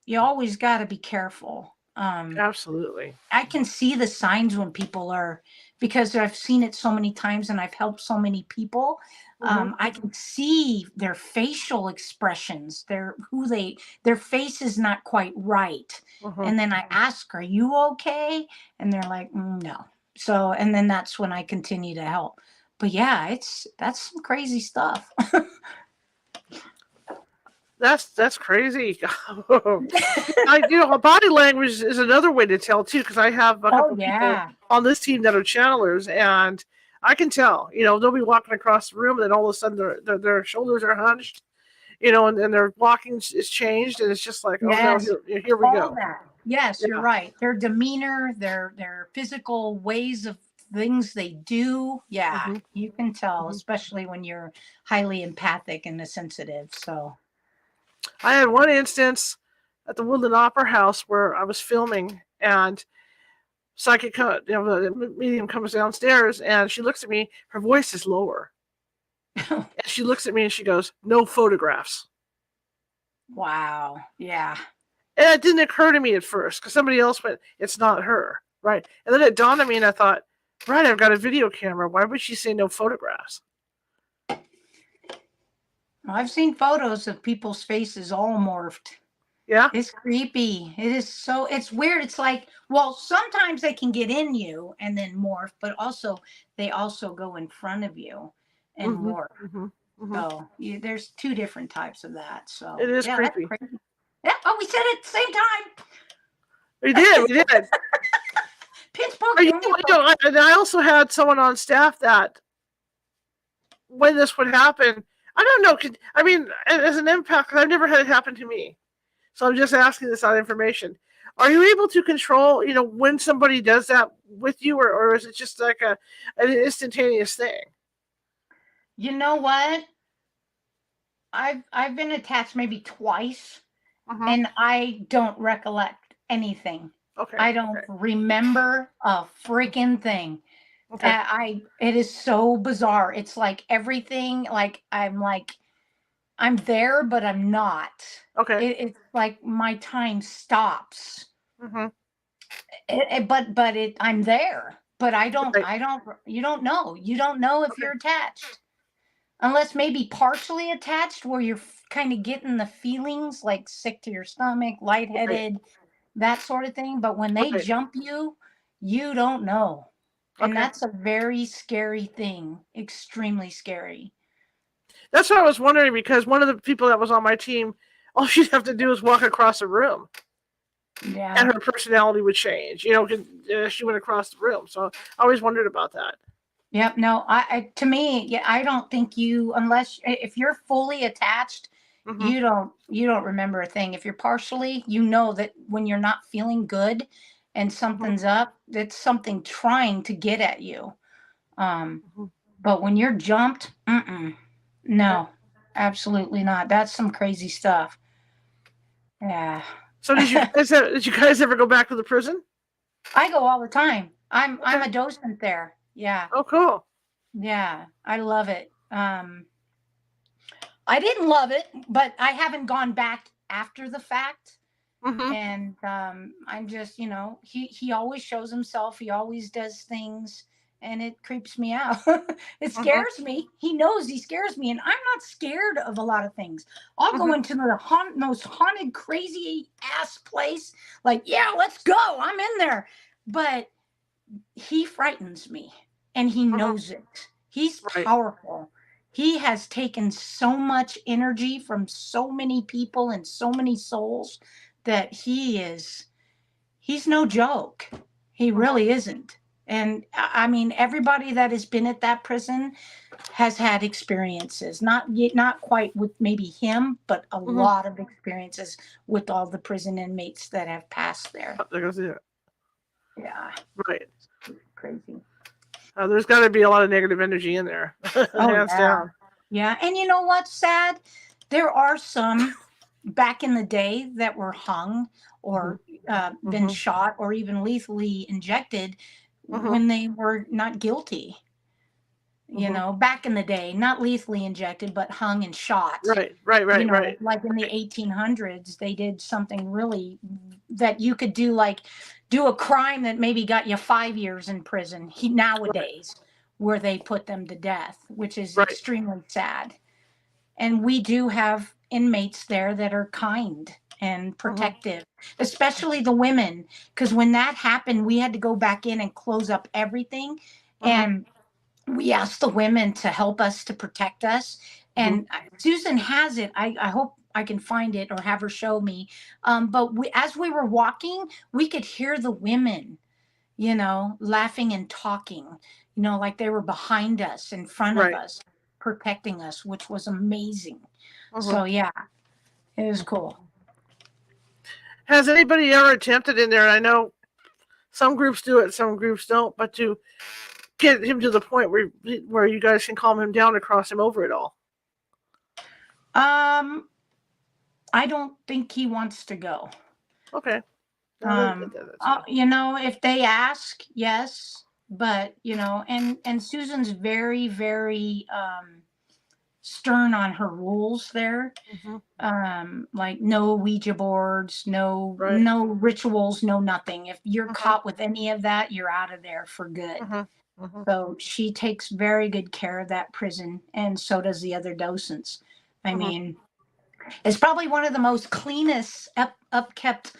you always got to be careful. Absolutely. I can see the signs when people are, because I've seen it so many times and I've helped so many people. I can see their facial expressions, their face is not quite right. And then I ask, are you okay? And they're like, no. So, and then that's when I continue to help. But yeah, that's some crazy stuff. That's crazy. Body language is another way to tell too, because I have a couple Oh of people yeah. on this team that are channelers, and I can tell. They'll be walking across the room, and then all of a sudden their shoulders are hunched, and their walking is changed, and it's just like, oh no, Yes. here we All go. that. Yes, you're Yeah. right. Their demeanor, their physical ways of things they do. Yeah, hmm you can tell, hmm especially when you're highly empathic and sensitive. So, I had one instance at the Woodland Opera House where I was filming, and the medium comes downstairs, and she looks at me. Her voice is lower, and she looks at me and she goes, "No photographs." wow. Yeah. And it didn't occur to me at first because somebody else went, "It's not her," right? And then it dawned on me, and I thought, right, I've got a video camera. Why would she say no photographs? I've seen photos of people's faces all morphed. Yeah. It's creepy. It's weird. It's like, well, sometimes they can get in you and then morph, but they also go in front of you and hmm morph. hmm hmm So there's two different types of that. It So is yeah, that's creepy. crazy. Yeah. Oh, we said it at the same time. We did. We did. Pitch poke, But, damn it. and I also had someone on staff that when this would happen, I don't know. I mean, as an empath, because I've never had it happen to me. So I'm just asking this on information. Are you able to control, when somebody does that with you, or is it just like an instantaneous thing? You know what? I've been attached maybe twice, Mm-hmm. and I don't recollect anything. Okay. I don't remember a freaking thing. Okay. It is so bizarre. It's like everything, like I'm there, but I'm not. Okay. It's like my time stops. Mm-hmm. I'm there, but Right. you don't know. You don't know if Okay. you're attached. Unless maybe partially attached where you're kind of getting the feelings like sick to your stomach, Right. lightheaded, that sort of thing. But when they Right. jump you, you don't know. And Okay. that's a very scary thing, extremely scary. That's what I was wondering because one of the people that was on my team, all she'd have to do is walk across a room, and Yeah. her personality would change. She went across the room. So I always wondered about that. Yep. No, to me, yeah, I don't think unless if you're fully attached, Mm-hmm. you don't remember a thing. If you're partially, you know that when you're not feeling good and Mm-hmm. something's up, that's something trying to get at you. Um, Mm-hmm. but when you're jumped, Okay. no, absolutely not. That's some crazy stuff. Yeah. So did you guys ever go back to the prison? I go all the time. I'm Okay. a docent there. Yeah. Oh, cool. Yeah. I love it. I didn't love it, but I haven't gone back after the fact. Mm-hmm. And I'm just, he always shows himself. He always does things, and it creeps me out. It Mhm. scares me. He knows he scares me, and I'm not scared of a lot of things. I'll go Mhm. into the most haunted, crazy ass place. Like, yeah, let's go. I'm in there. But he frightens me, and he Mhm. knows it. He's Right. powerful. He has taken so much energy from so many people and so many souls that he's no joke. He Mhm. really isn't. And I mean, everybody that has been at that prison has had experiences. Not quite with maybe him, but a Mhm. lot of experiences with all the prison inmates that have passed there. Oh, there goes it. Yeah, Right. crazy. There's got to be a lot of negative energy in there, Oh hands yeah, down. yeah. And you know what's sad? There are some back in the day that were hung Mhm. or been Mhm. shot or even lethally injected Mhm. when they were not guilty. You Mhm. know, back in the day, not lethally injected, but hung and shot. Right. Right. You Right. know, Right. like in the 1800s, they did something really that you could do, like do a crime that maybe got you 5 years in prison. Right. Nowadays, where they put them to death, which is Right. extremely sad. And we do have inmates there that are kind and Mhm. protective, especially the women. Because when that happened, we had to go back in and close up everything. Mhm. And we asked the women to help us to protect us. Mhm. And Susan has it. I hope I can find it or have her show me. But as we were walking, we could hear the women, laughing and talking, like they were behind us, in front of Right. us, protecting us, which was amazing. Mhm. So, yeah, it was cool. Has anybody ever attempted in there? I know some groups do it, some groups don't, but to get him to the point where you guys can calm him down to cross him over it all. Um, I don't think he wants to go. Okay. No, that's fine. If they ask, yes, but and Susan's very, very stern on her rules there. Mhm. Like no Ouija boards, Right. no rituals, no nothing. If you're Mhm. caught with any of that, you're out of there for good. Mhm. Mhm. So she takes very good care of that prison, and so does the other docents. I Mhm. mean, it's probably one of the most cleanest, upkept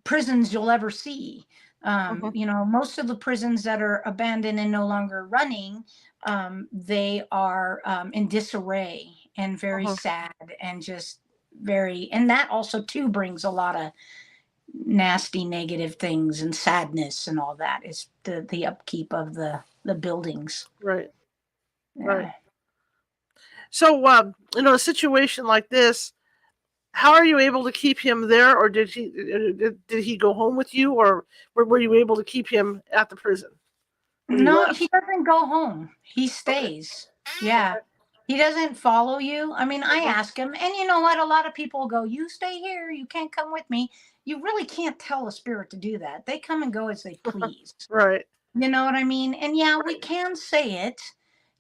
prisons you'll ever see. Mhm. Most of the prisons that are abandoned and no longer running, they are in disarray and very Mhm. sad and just and that also too brings a lot of nasty negative things and sadness and all that. Is the upkeep of the buildings. Right. Right. Yeah. So, a situation like this, how are you able to keep him there, or did he go home with you, or were you able to keep him at the prison when you No, he left? doesn't go home. He Okay. stays. Yeah. Okay. He doesn't follow you. I mean, I Mhm. ask him, and you know what? A lot of people go, "You stay here. You can't come with me." You really can't tell a spirit to do that. They come and go as they please. Right. You know what I mean? And yeah, we Right. can say it,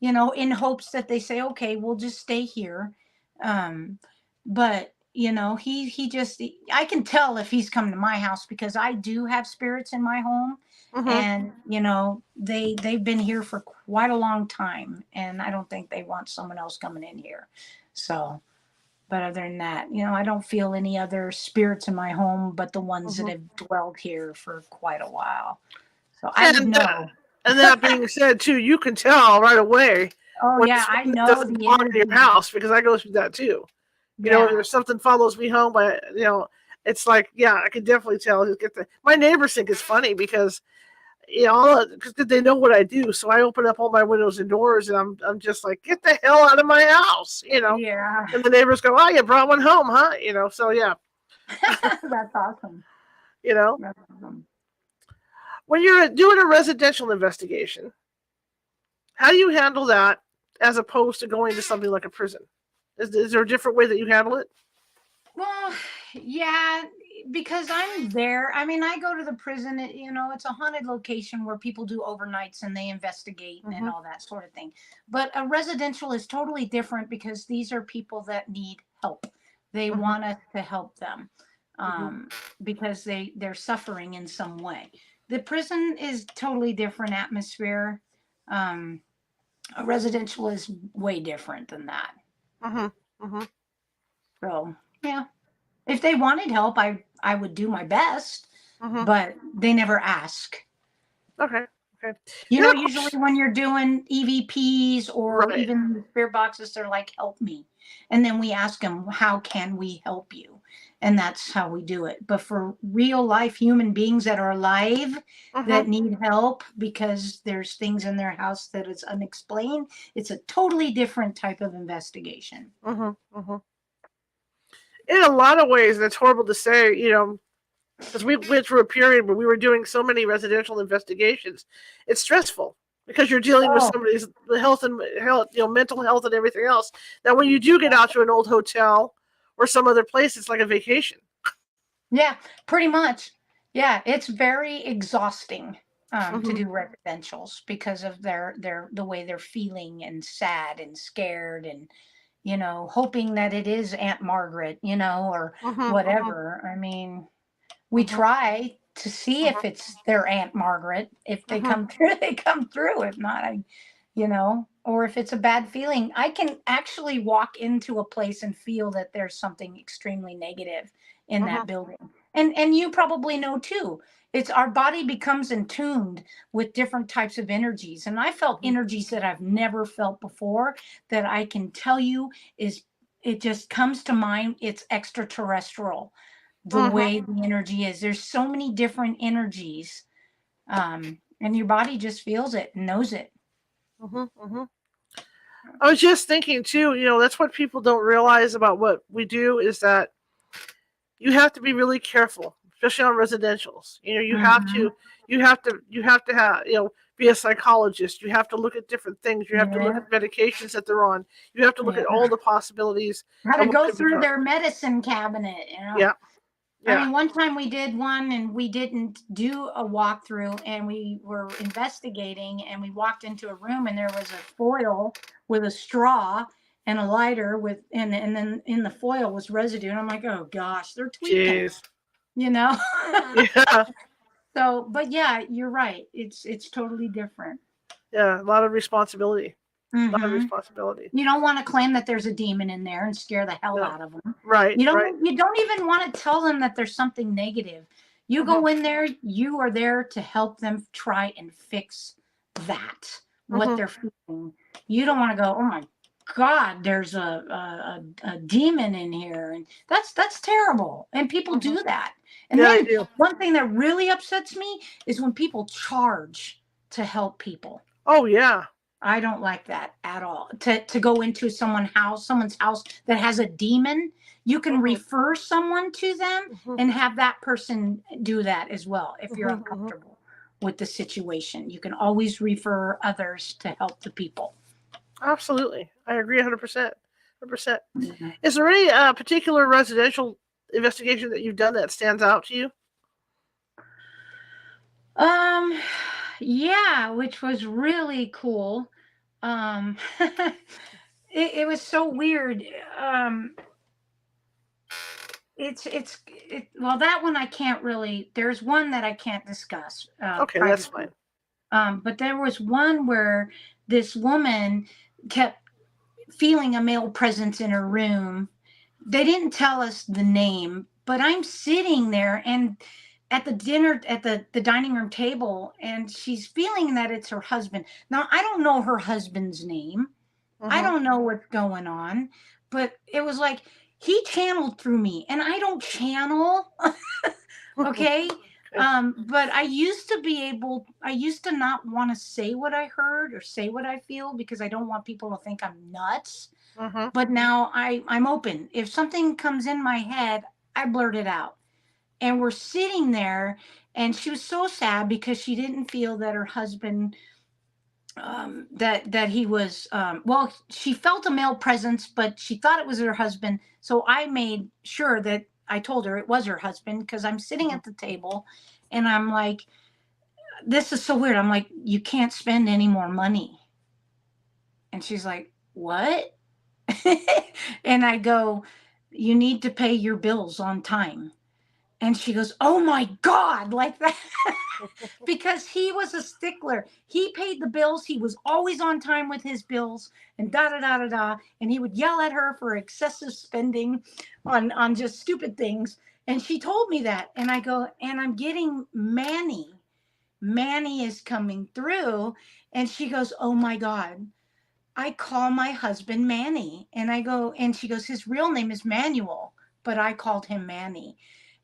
in hopes that they say, "Okay, we'll just stay here." But he just I can tell if he's come to my house because I do have spirits in my home, Mhm. and they've been here for quite a long time, and I don't think they want someone else coming in here. So, but other than that, I don't feel any other spirits in my home but the ones that Mhm. have dwelled here for quite a while. So I would And know. that being said, too, you can tell right away Oh when yeah, it's I something that know doesn't the belong in your energy. house because I go through that too. If Yeah. there's something follows me home, but it's like, yeah, I can definitely tell. My neighbors think it's funny because because they know what I do, so I open up all my windows and doors, and I'm just like, get the hell out of my house. Yeah. And the neighbors go, oh, you brought one home, huh? So yeah, That's awesome. you know, That's awesome. when you're doing a residential investigation, how do you handle that as opposed to going to something like a prison? Is there a different way that you handle it? Well, yeah, because I'm there. I mean, I go to the prison. It's a haunted location where people do overnights and they investigate and Mm-hmm. all that sort of thing. But a residential is totally different because these are people that need help. They Mm-hmm. want us to help them Mm-hmm. um, because they're suffering in some way. The prison is totally different atmosphere. Um, a residential is way different than that. Mm-hmm. Mm-hmm. So yeah, if they wanted help, I would do my best, Mm-hmm. but they never ask. Okay. Okay. You You know, know, usually when you're doing EVPs or right. even the spirit boxes, they're like, help me. And then we ask them, how can we help you? And that's how we do it. But for real life human beings that are alive Mm-hmm. that need help because there's things in their house that is unexplained, it's a totally different type of investigation. Mm-hmm. Mm-hmm. In a lot of ways, and it's horrible to say, because we went through a period where we were doing so many residential investigations. It's stressful because you're dealing with Oh, somebody's health and health, mental health and everything else. Now, when you do get out to an old hotel or some other place, it's like a vacation. yeah, pretty much. Yeah, it's very exhausting to Mm-hmm. do residentials because of their the way they're feeling and sad and scared and hoping that it is Aunt Margaret, or Mm-hmm. whatever. I mean, we Mm-hmm. try to see if it's their Aunt Margaret. If they Mm-hmm. come through, they come through. If not, or if it's a bad feeling, I can actually walk into a place and feel that there's something extremely negative in Mm-hmm. that building. And you probably know too. It's our body becomes entuned with different types of energies. And I felt Mm-hmm. energies that I've never felt before that I can tell you is it just comes to mind. It's extraterrestrial the Mm-hmm. way the energy is. There's so many different energies, and your body just feels it and knows it. Mm-hmm. Mm-hmm. I was just thinking too. That's what people don't realize about what we do is that you have to be really careful, especially on residentials. Mm-hmm. You have to have, be a psychologist. You have to look at different things. You have to look Yeah, at medications that they're on. You have to look yeah. at all the possibilities How to of what go could be through done. their medicine cabinet. Yeah, I yeah. mean, one time we did one and we didn't do a walkthrough and we were investigating and we walked into a room and there was a foil with a straw and a lighter and then in the foil was residue. And I'm like, oh gosh, they're tweaking, Jeez. you know? Yeah, So, but yeah, you're right. It's totally different. yeah. A lot of responsibility. A lot of Hmm. responsibility. You don't want to claim that there's a demon in there and scare the hell No. out of them. Right. You Right. don't you don't even want to tell them that there's something negative. You Mhm. go in there, you are there to help them try and fix that what Mhm. they're feeling. You don't want to go, "Oh my God, there's a demon in here." And that's terrible. And people Mhm. do that. And Yeah, they then do. one thing that really upsets me is when people charge to help people. Oh yeah. I don't like that at all. To go into someone's house that has a demon, you can Mhm. refer someone to them Mhm. and have that person do that as well if you're Mhm. Mhm. uncomfortable with the situation. You can always refer others to help the people. Absolutely. I agree 100%. 100%. Mhm. Is there any particular residential investigation that you've done that stands out to you? Um yeah, which was really cool. Um it was so weird. Um well, that one I can't really, there's one that I can't discuss Okay, that's privately. fine. But there was one where this woman kept feeling a male presence in her room. They didn't tell us the name, but I'm sitting there and at the dinner at the dining room table and she's feeling that it's her husband. Now I don't know her husband's name. I Mhm. don't know what's going on, but it was like he channeled through me and I don't channel. Okay. Okay. But I used to not want to say what I heard or say what I feel because I don't want people to think I'm nuts. Mhm. But now I'm open. If something comes in my head, I blurt it out. And we're sitting there and she was so sad because she didn't feel that her husband that he was well, she felt a male presence but she thought it was her husband, so I made sure that I told her it was her husband because I'm sitting Mhm. at the table and I'm like, this is so weird. I'm like, you can't spend any more money. And she's like, what? And I go, you need to pay your bills on time. And she goes, "Oh my God," like that. Because he was a stickler. He paid the bills. He was always on time with his bills and da da da da da. And he would yell at her for excessive spending on just stupid things. And she told me that. And I go, and I'm getting Manny. Manny is coming through. And she goes, "Oh my God. I call my husband Manny." And I go, and she goes, "His real name is Manuel, but I called him Manny."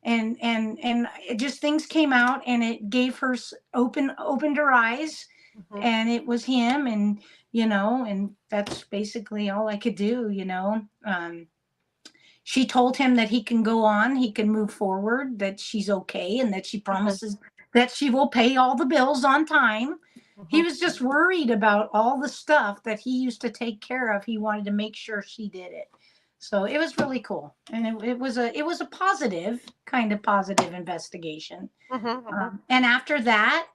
And it just, things came out, and it gave her opened her eyes, Mhm. and it was him. And and that's basically all I could do. She told him that he can go on, he can move forward, that she's okay, and that she Mhm. promises that she will pay all the bills on time. He Mhm. was just worried about all the stuff that he used to take care of. He wanted to make sure she did it. So it was really cool. And it was a positive, kind of positive investigation. Mhm. Mhm. And after that,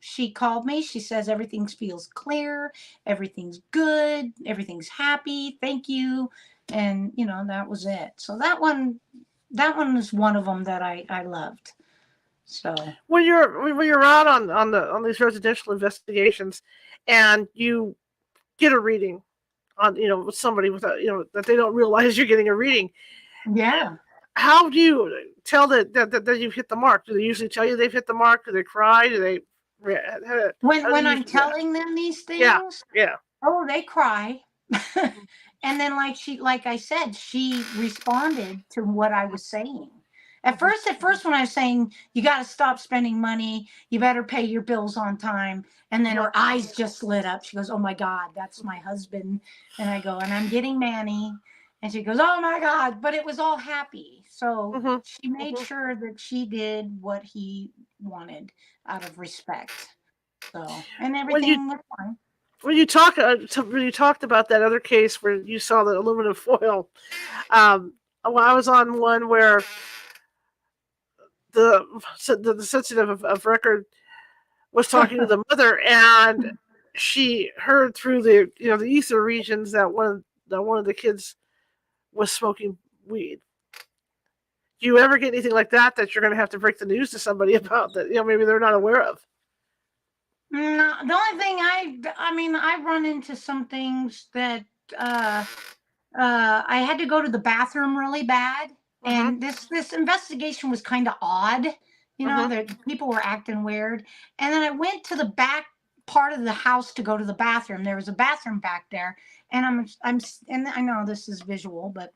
she called me. She says everything feels clear, everything's good, everything's happy. Thank you. And that was it. So that one was one of them that I loved. So When you're out on these residential investigations, and you get a reading on with somebody without that they don't realize you're getting a reading, yeah. how do you tell that you've hit the mark? Do they usually tell you they've hit the mark? Do they cry? Do they When how do when you I'm usually react? telling them these Yeah, things, yeah. oh, they cry. Mhm. And then, like I said, she responded to what I was saying. At first when I was saying you got to stop spending money, you better pay your bills on time, and then Mhm. her eyes just lit up. She goes, "Oh my God, that's my husband." And I go, "And I'm getting Manny." And she goes, "Oh my God," but it was all happy. So Mhm. she made Mhm. sure that she did what he wanted out of respect. So, and When you everything was fine. when you talked about that other case where you saw the aluminum foil, well, I was on one where the sensitive of record was talking to the mother, and she heard through the ether regions that one of the kids was smoking weed. Do you ever get anything like that you're going to have to break the news to somebody about that maybe they're not aware of? No, the only thing I mean, I run into some things that uh, I had to go to the bathroom really bad, Mhm. and this investigation was kind of odd. Mhm. That people were acting weird, and then I went to the back part of the house to go to the bathroom. There was a bathroom back there, and and I know this is visual, but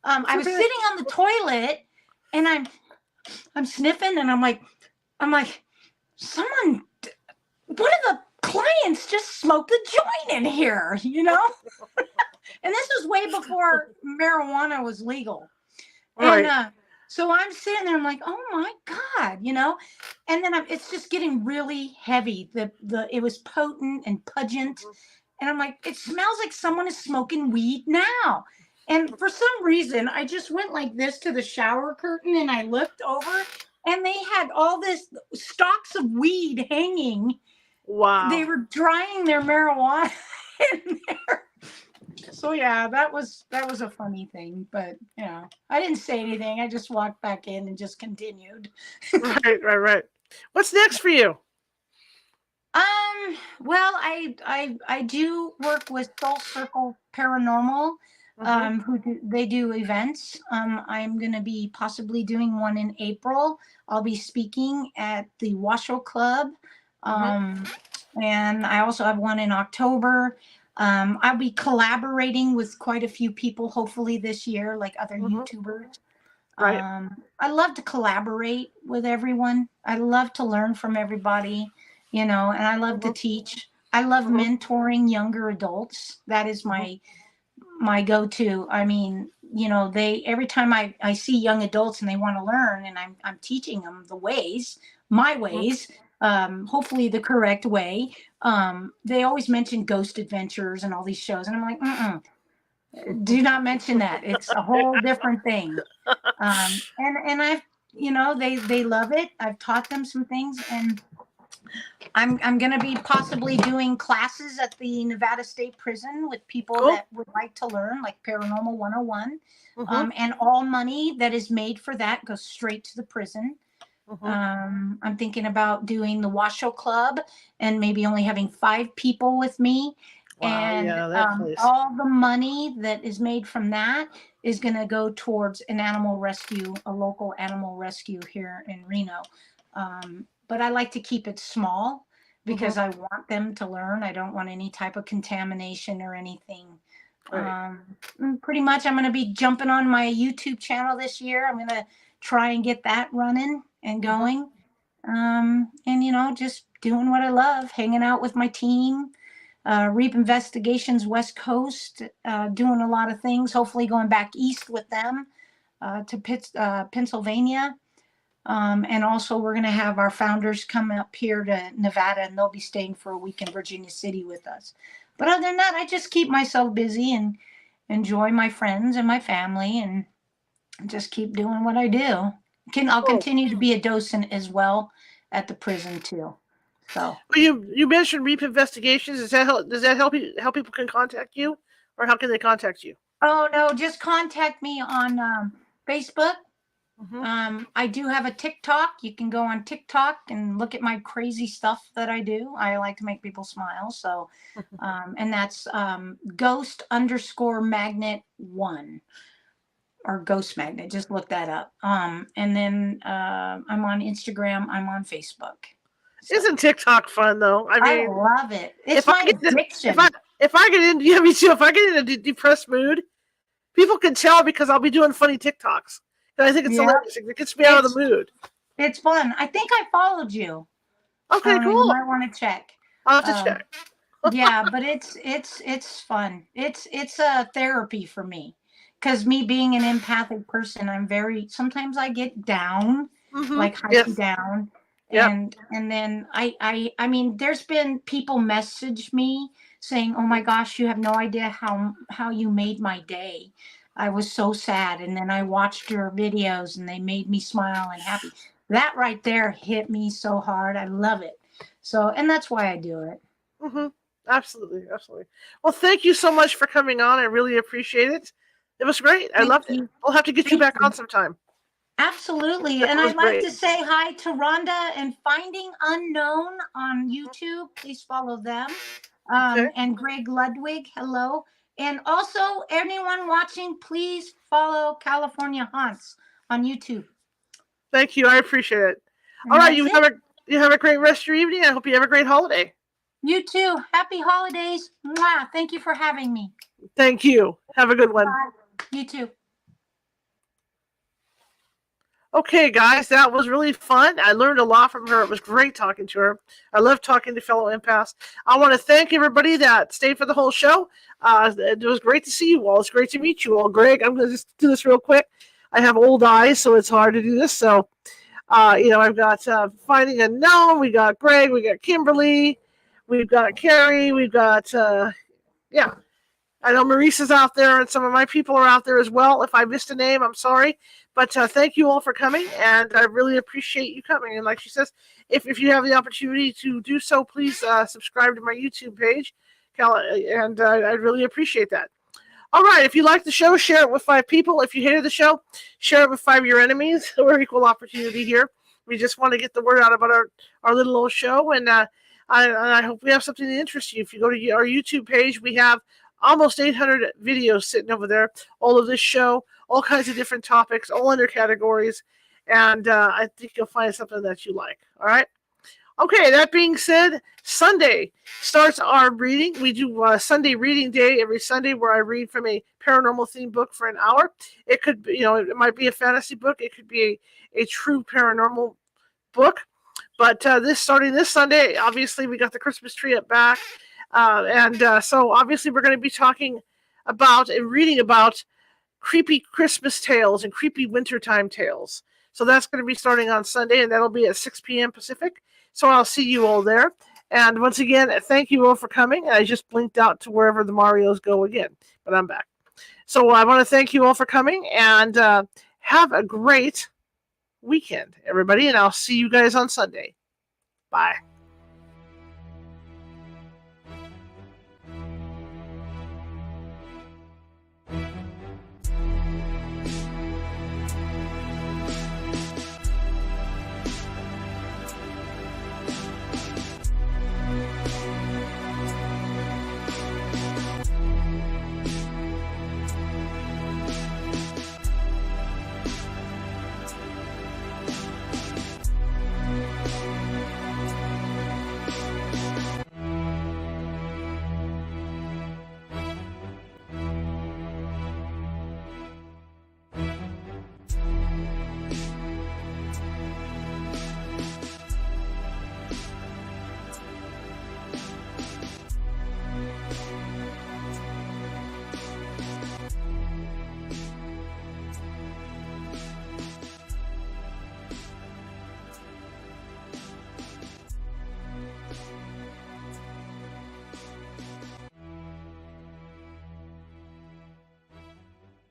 It's I was okay. sitting on the toilet, and I'm sniffing, and I'm like, someone, one of the clients just smoked a joint in here. And this was way before marijuana was legal. And Right. so I'm sitting there, I'm like, "Oh my God." And then it's just getting really heavy. It was potent and pungent. Mhm. And I'm like, "It smells like someone is smoking weed now." And for some reason, I just went like this to the shower curtain, and I looked over, and they had all this stalks of weed hanging. They Wow. were drying their marijuana in there. So yeah, that was a funny thing, but I didn't say anything. I just walked back in and just continued. Right. Right. Right. What's next for you? Well, I do work with Soul Circle Paranormal, Mhm. they do events. I'm gonna be possibly doing one in April. I'll be speaking at the Washoe Club, Mhm. um, and I also have one in October. I'll be collaborating with quite a few people, hopefully this year, like other Mhm. YouTubers. Right. I love to collaborate with everyone. I love to learn from everybody, and I love to Mhm. teach. I love Mhm. mentoring younger adults. That is Mhm. my go-to. I mean, they every time I see young adults and they want to learn, and I'm teaching them the ways, my Mhm. ways, hopefully the correct way. They always mention Ghost Adventures and all these shows, and I'm like, do not mention that. It's a whole different thing. And I've, they love it. I've taught them some things, and I'm going to be possibly doing classes at the Nevada State Prison with people Cool. that would like to learn, like Paranormal 101. Mm-hmm. And all money that is made for that goes straight to the prison. Mm-hmm. I'm thinking about doing the Washoe Club and maybe only having 5 people with me. Wow, And yeah, that place. all the money that is made from that is going to go towards an animal rescue, a local animal rescue here in Reno. But I like to keep it small because I want them to learn. I don't want any type of contamination or anything. Right. Pretty much I'm going to be jumping on my YouTube channel this year. I'm going to try and get that running and going. And, you know, just doing what I love, hanging out with my team, Reap Investigations West Coast, doing a lot of things, hopefully going back east with them to Pennsylvania. And also we're going to have our founders come up here to Nevada, and they'll be staying for a week in Virginia City with us. But other than that, I just keep myself busy and enjoy my friends and my family and just keep doing what I do. I'll Cool. continue to be a docent as well at the prison too. So Well, you mentioned Reap Investigations. Does that help people can contact you, or how can they contact you? oh no, just contact me on Facebook. Mm-hmm. I do have a TikTok. You can go on TikTok and look at my crazy stuff that I do. I like to make people smile. So, and that's ghost_magnet1 or ghost magnet. Just look that up. And then I'm on Instagram. I'm on Facebook. So, Isn't TikTok fun though? I I mean, love it. It's if I my get addiction. if I get in, yeah, me too. If I get in a depressed mood, people can tell because I'll be doing funny TikToks, and I think it's Yeah, hilarious. It gets me out of the mood. it's fun. I think I followed you. Okay, You cool. might want to check. I'll have to check. Yeah, but it's fun. It's a therapy for me, because me being an empathic person, I'm very, sometimes I get down, Mm-hmm. like highly Yes. down, Yep. and then I mean, there's been people message me saying, "Oh my gosh, you have no idea how you made my day. I was so sad, and then I watched your videos, and they made me smile and happy." That right there hit me so hard. I love it. So, and that's why I do it. Mm-hmm. Absolutely, absolutely. Well, thank you so much for coming on. I really appreciate it. It was great. I Thank loved it. you. We'll have to get you Thank back you. on sometime. Absolutely. That And was I'd like great. to say hi to Rhonda and Finding Unknown on YouTube. Please follow them. Okay. And Greg Ludwig, hello. And also, anyone watching, please follow California Haunts on YouTube. Thank you. I appreciate it. All And right. that's it. You have a great rest of your evening. I hope you have a great holiday. You too. Happy holidays. Mwah. Thank you for having me. Thank you. Have a good one. Bye. You too. Okay, guys, that was really fun. I learned a lot from her. It was great talking to her. I love talking to fellow empaths. I want to thank everybody that stayed for the whole show. It was great to see you all. It's great to meet you all. Greg, I'm going to just do this real quick. I have old eyes, so it's hard to do this. So, I've got Finding Unknown. We got Greg. We got Kimberly. We've got Carrie. We've got, yeah. I know Maurice is out there, and some of my people are out there as well. If I missed a name, I'm sorry. But thank you all for coming, and I really appreciate you coming. And like she says, if you have the opportunity to do so, please subscribe to my YouTube page, and I'd really appreciate that. All right, if you like the show, share it with 5 people. If you hated the show, share it with 5 of your enemies. We're equal opportunity here. We just want to get the word out about our little old show, and I hope we have something to interest you. If you go to our YouTube page, we have almost 800 videos sitting over there. All of this show, all kinds of different topics, all under categories, and I think you'll find something that you like. All right. Okay, that being said, Sunday starts our reading. We do Sunday reading day every Sunday where I read from a paranormal themed book for an hour. It could be, it might be a fantasy book. It could be a true paranormal book. But starting this Sunday, obviously we got the Christmas tree up back. So obviously we're going to be talking about and reading about creepy Christmas tales and creepy wintertime tales. So that's going to be starting on Sunday, and that'll be at 6 p.m. Pacific. So I'll see you all there. And once again, thank you all for coming. I just blinked out to wherever the Marios go again, but I'm back. So I want to thank you all for coming, and have a great weekend, everybody. And I'll see you guys on Sunday. Bye.